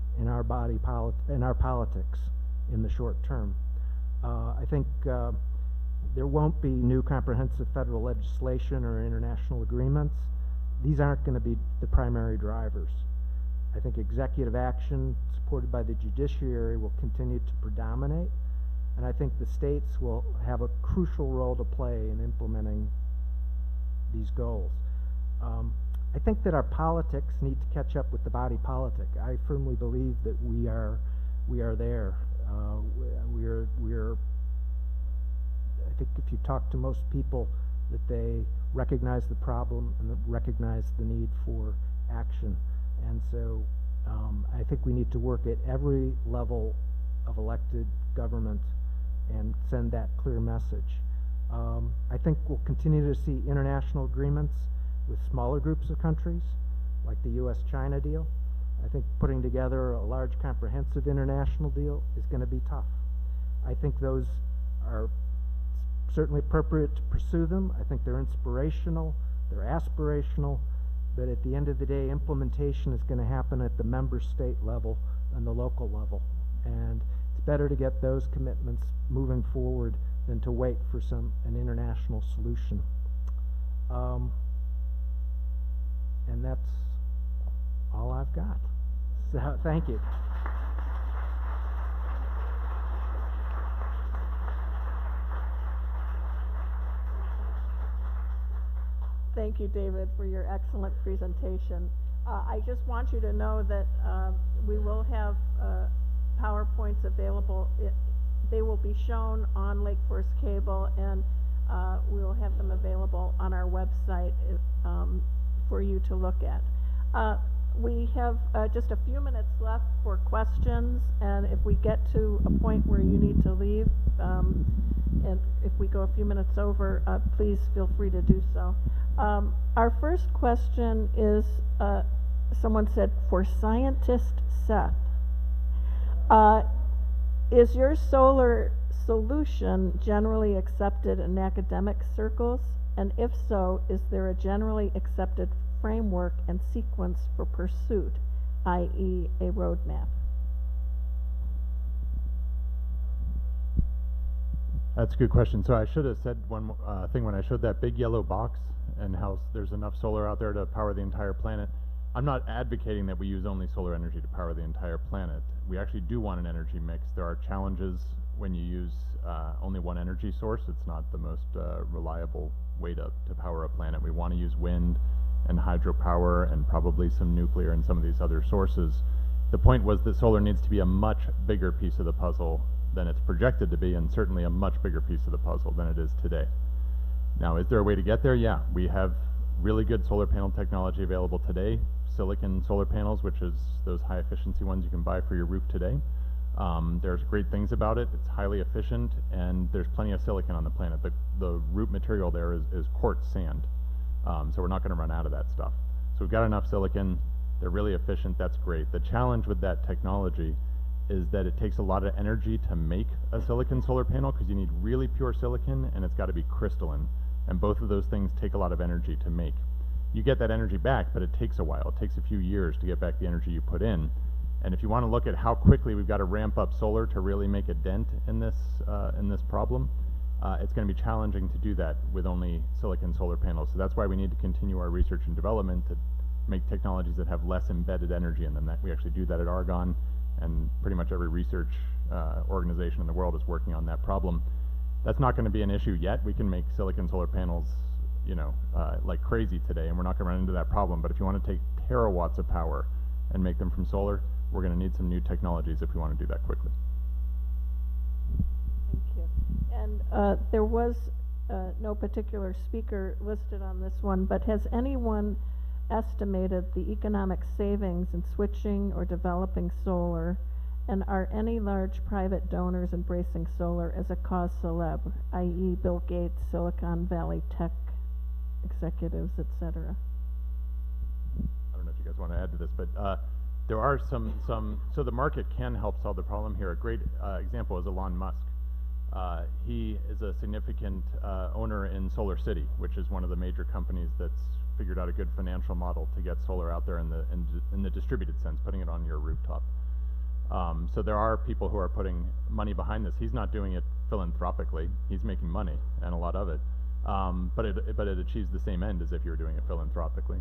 politics in the short term. I think there won't be new comprehensive federal legislation or international agreements. These aren't going to be the primary drivers. I think executive action supported by the judiciary will continue to predominate, and I think the states will have a crucial role to play in implementing these goals. I think that our politics need to catch up with the body politic. I firmly believe that we are there. We're I think if you talk to most people, that they recognize the problem and that recognize the need for action. And so I think we need to work at every level of elected government and send that clear message. I think we'll continue to see international agreements with smaller groups of countries, like the U.S.-China deal. I think putting together a large comprehensive international deal is going to be tough. I think those are certainly appropriate to pursue them. I think they're inspirational, they're aspirational, but at the end of the day, implementation is going to happen at the member state level and the local level. And it's better to get those commitments moving forward than to wait for an international solution. And that's all I've got. So, thank you. Thank you, David, for your excellent presentation. I just want you to know that we will have PowerPoints available. They will be shown on Lake Forest Cable, and we will have them available on our website for you to look at. We have just a few minutes left for questions, and if we get to a point where you need to leave, and if we go a few minutes over, please feel free to do so. Our first question is, someone said, for scientist Seth, is your solar solution generally accepted in academic circles? And if so, is there a generally accepted framework and sequence for pursuit, i.e. a roadmap? That's a good question. So I should have said one thing when I showed that big yellow box and how there's enough solar out there to power the entire planet. I'm not advocating that we use only solar energy to power the entire planet. We actually do want an energy mix. There are challenges when you use only one energy source. It's not the most reliable way to power a planet. We want to use wind and hydropower and probably some nuclear and some of these other sources. The point was that solar needs to be a much bigger piece of the puzzle than it's projected to be, and certainly a much bigger piece of the puzzle than it is today. Now, is there a way to get there? Yeah, we have really good solar panel technology available today. Silicon solar panels, which is those high efficiency ones you can buy for your roof today. There's great things about it. It's highly efficient, and there's plenty of silicon on the planet. The root material there is quartz sand, so we're not going to run out of that stuff. So we've got enough silicon. They're really efficient. That's great. The challenge with that technology is that it takes a lot of energy to make a silicon solar panel, because you need really pure silicon, and it's got to be crystalline. And both of those things take a lot of energy to make. You get that energy back, but it takes a while. It takes a few years to get back the energy you put in. And if you want to look at how quickly we've got to ramp up solar to really make a dent in this problem, it's going to be challenging to do that with only silicon solar panels. So that's why we need to continue our research and development to make technologies that have less embedded energy in them. That we actually do that at Argonne, and pretty much every research organization in the world is working on that problem. That's not going to be an issue yet. We can make silicon solar panels, you know, like crazy today, and we're not going to run into that problem. But if you want to take terawatts of power and make them from solar, we're going to need some new technologies if we want to do that quickly. Thank you. And there was no particular speaker listed on this one, but has anyone estimated the economic savings in switching or developing solar? And are any large private donors embracing solar as a cause célèbre, i.e. Bill Gates, Silicon Valley tech executives, etc.? I don't know if you guys want to add to this, but there are some, so the market can help solve the problem here. A great example is Elon Musk. He is a significant owner in Solar City, which is one of the major companies that's figured out a good financial model to get solar out there in the distributed sense, putting it on your rooftop. So there are people who are putting money behind this. He's not doing it philanthropically. He's making money, and a lot of it. But it achieves the same end as if you were doing it philanthropically.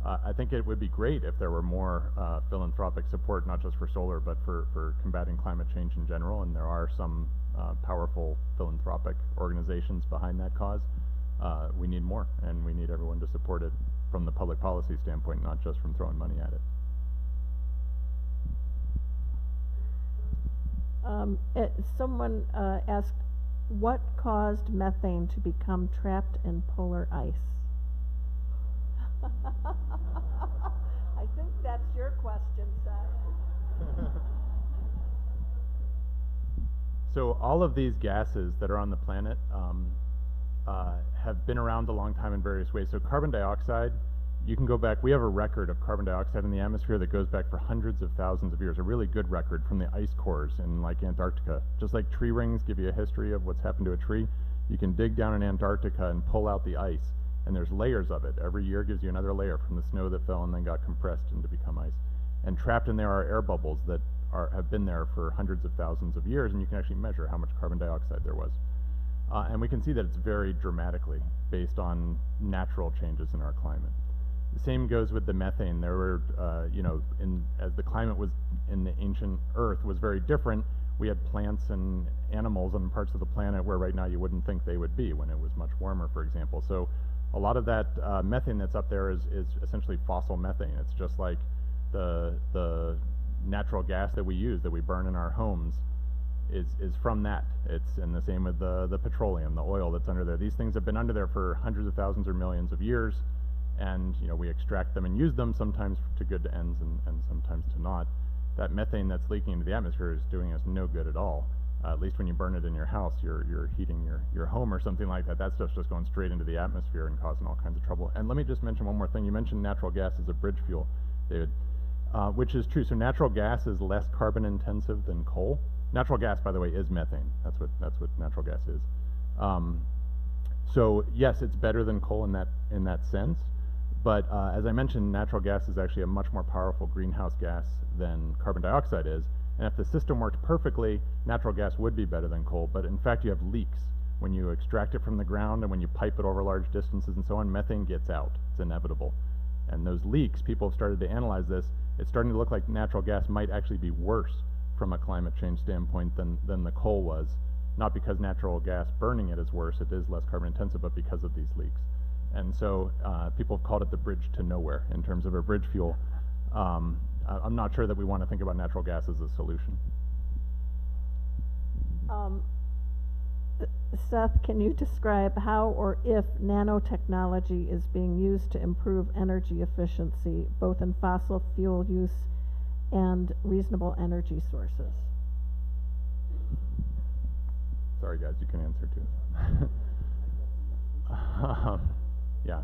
I think it would be great if there were more philanthropic support, not just for solar, but for combating climate change in general, and there are some powerful philanthropic organizations behind that cause. We need more, and we need everyone to support it from the public policy standpoint, not just from throwing money at it. Someone asked, what caused methane to become trapped in polar ice? I think that's your question, Seth. So all of these gases that are on the planet have been around a long time in various ways. So carbon dioxide, you can go back, we have a record of carbon dioxide in the atmosphere that goes back for hundreds of thousands of years, a really good record from the ice cores in like Antarctica. Just like tree rings give you a history of what's happened to a tree, you can dig down in Antarctica and pull out the ice, and there's layers of it. Every year gives you another layer from the snow that fell and then got compressed and to become ice. And trapped in there are air bubbles that have been there for hundreds of thousands of years, and you can actually measure how much carbon dioxide there was. And we can see that it's varied dramatically based on natural changes in our climate. The same goes with the methane. There were, as the climate was in the ancient Earth was very different, we had plants and animals on parts of the planet where right now you wouldn't think they would be when it was much warmer, for example. So a lot of that methane that's up there is essentially fossil methane. It's just like the natural gas that we use, that we burn in our homes, is from that. It's and the same with the petroleum, the oil that's under there. These things have been under there for hundreds of thousands or millions of years, and we extract them and use them sometimes to good ends and sometimes to not. That methane that's leaking into the atmosphere is doing us no good at all. At least when you burn it in your house, you're heating your home or something like that. That stuff's just going straight into the atmosphere and causing all kinds of trouble. And let me just mention one more thing. You mentioned natural gas as a bridge fuel, David, which is true. So natural gas is less carbon intensive than coal. Natural gas, by the way, is methane. That's what natural gas is. So yes, it's better than coal in that sense. But as I mentioned, natural gas is actually a much more powerful greenhouse gas than carbon dioxide is. And if the system worked perfectly, natural gas would be better than coal. But in fact, you have leaks. When you extract it from the ground and when you pipe it over large distances and so on, methane gets out. It's inevitable. And those leaks, people have started to analyze this. It's starting to look like natural gas might actually be worse from a climate change standpoint than the coal was. Not because natural gas burning it is worse, it is less carbon intensive, but because of these leaks. And so people have called it the bridge to nowhere in terms of a bridge fuel. I'm not sure that we want to think about natural gas as a solution. Seth, can you describe how or if nanotechnology is being used to improve energy efficiency, both in fossil fuel use and reasonable energy sources? Sorry guys, you can answer too. Yeah.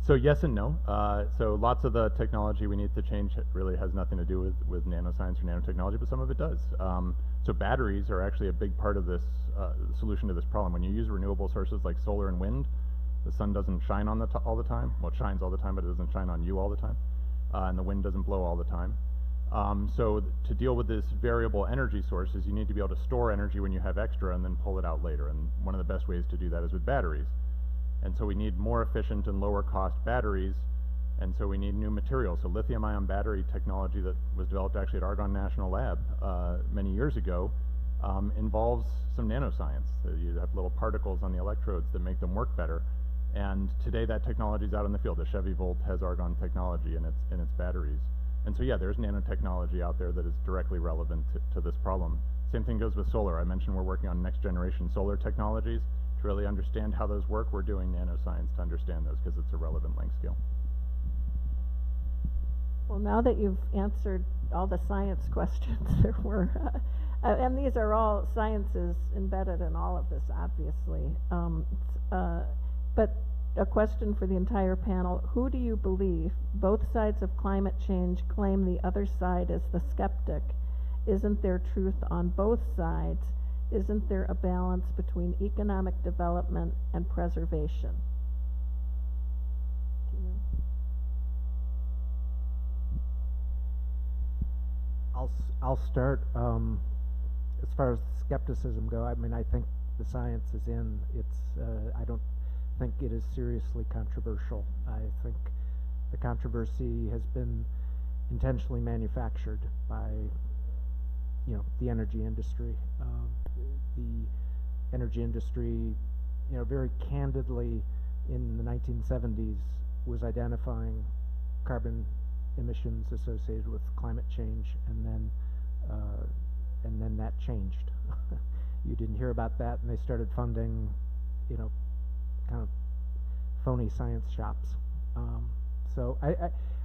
So yes and no. So lots of the technology we need to change really has nothing to do with nanoscience or nanotechnology, but some of it does. So batteries are actually a big part of this solution to this problem. When you use renewable sources like solar and wind, the sun doesn't shine on all the time. Well, it shines all the time, but it doesn't shine on you all the time. And the wind doesn't blow all the time. So to deal with this variable energy sources, you need to be able to store energy when you have extra and then pull it out later. And one of the best ways to do that is with batteries. And so we need more efficient and lower cost batteries, and so we need new materials. So lithium-ion battery technology that was developed actually at Argonne National Lab many years ago involves some nanoscience. You have little particles on the electrodes that make them work better. And today that technology is out in the field. The Chevy Volt has Argonne technology in its batteries. And so yeah, there's nanotechnology out there that is directly relevant to this problem. Same thing goes with solar. I mentioned we're working on next generation solar technologies. To really understand how those work, we're doing nanoscience to understand those because it's a relevant length scale. Well, now that you've answered all the science questions there were, and these are all sciences embedded in all of this, obviously. But a question for the entire panel: who do you believe? Both sides of climate change claim the other side is the skeptic. Isn't there truth on both sides? Isn't there a balance between economic development and preservation? Do you know? I'll start. As far as skepticism go, I mean, I think the science is in. I don't think it is seriously controversial. I think the controversy has been intentionally manufactured by the energy industry. The energy industry, very candidly in the 1970s was identifying carbon emissions associated with climate change, and then that changed. You didn't hear about that, and they started funding, you know, kind of phony science shops. So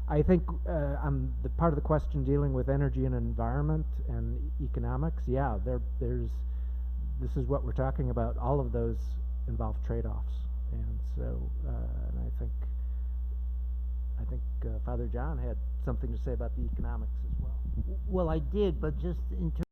I think on the part of the question dealing with energy and environment and economics, yeah, this is what we're talking about. All of those involve trade-offs, and so and I think Father John had something to say about the economics as well. Well, I did, but just in terms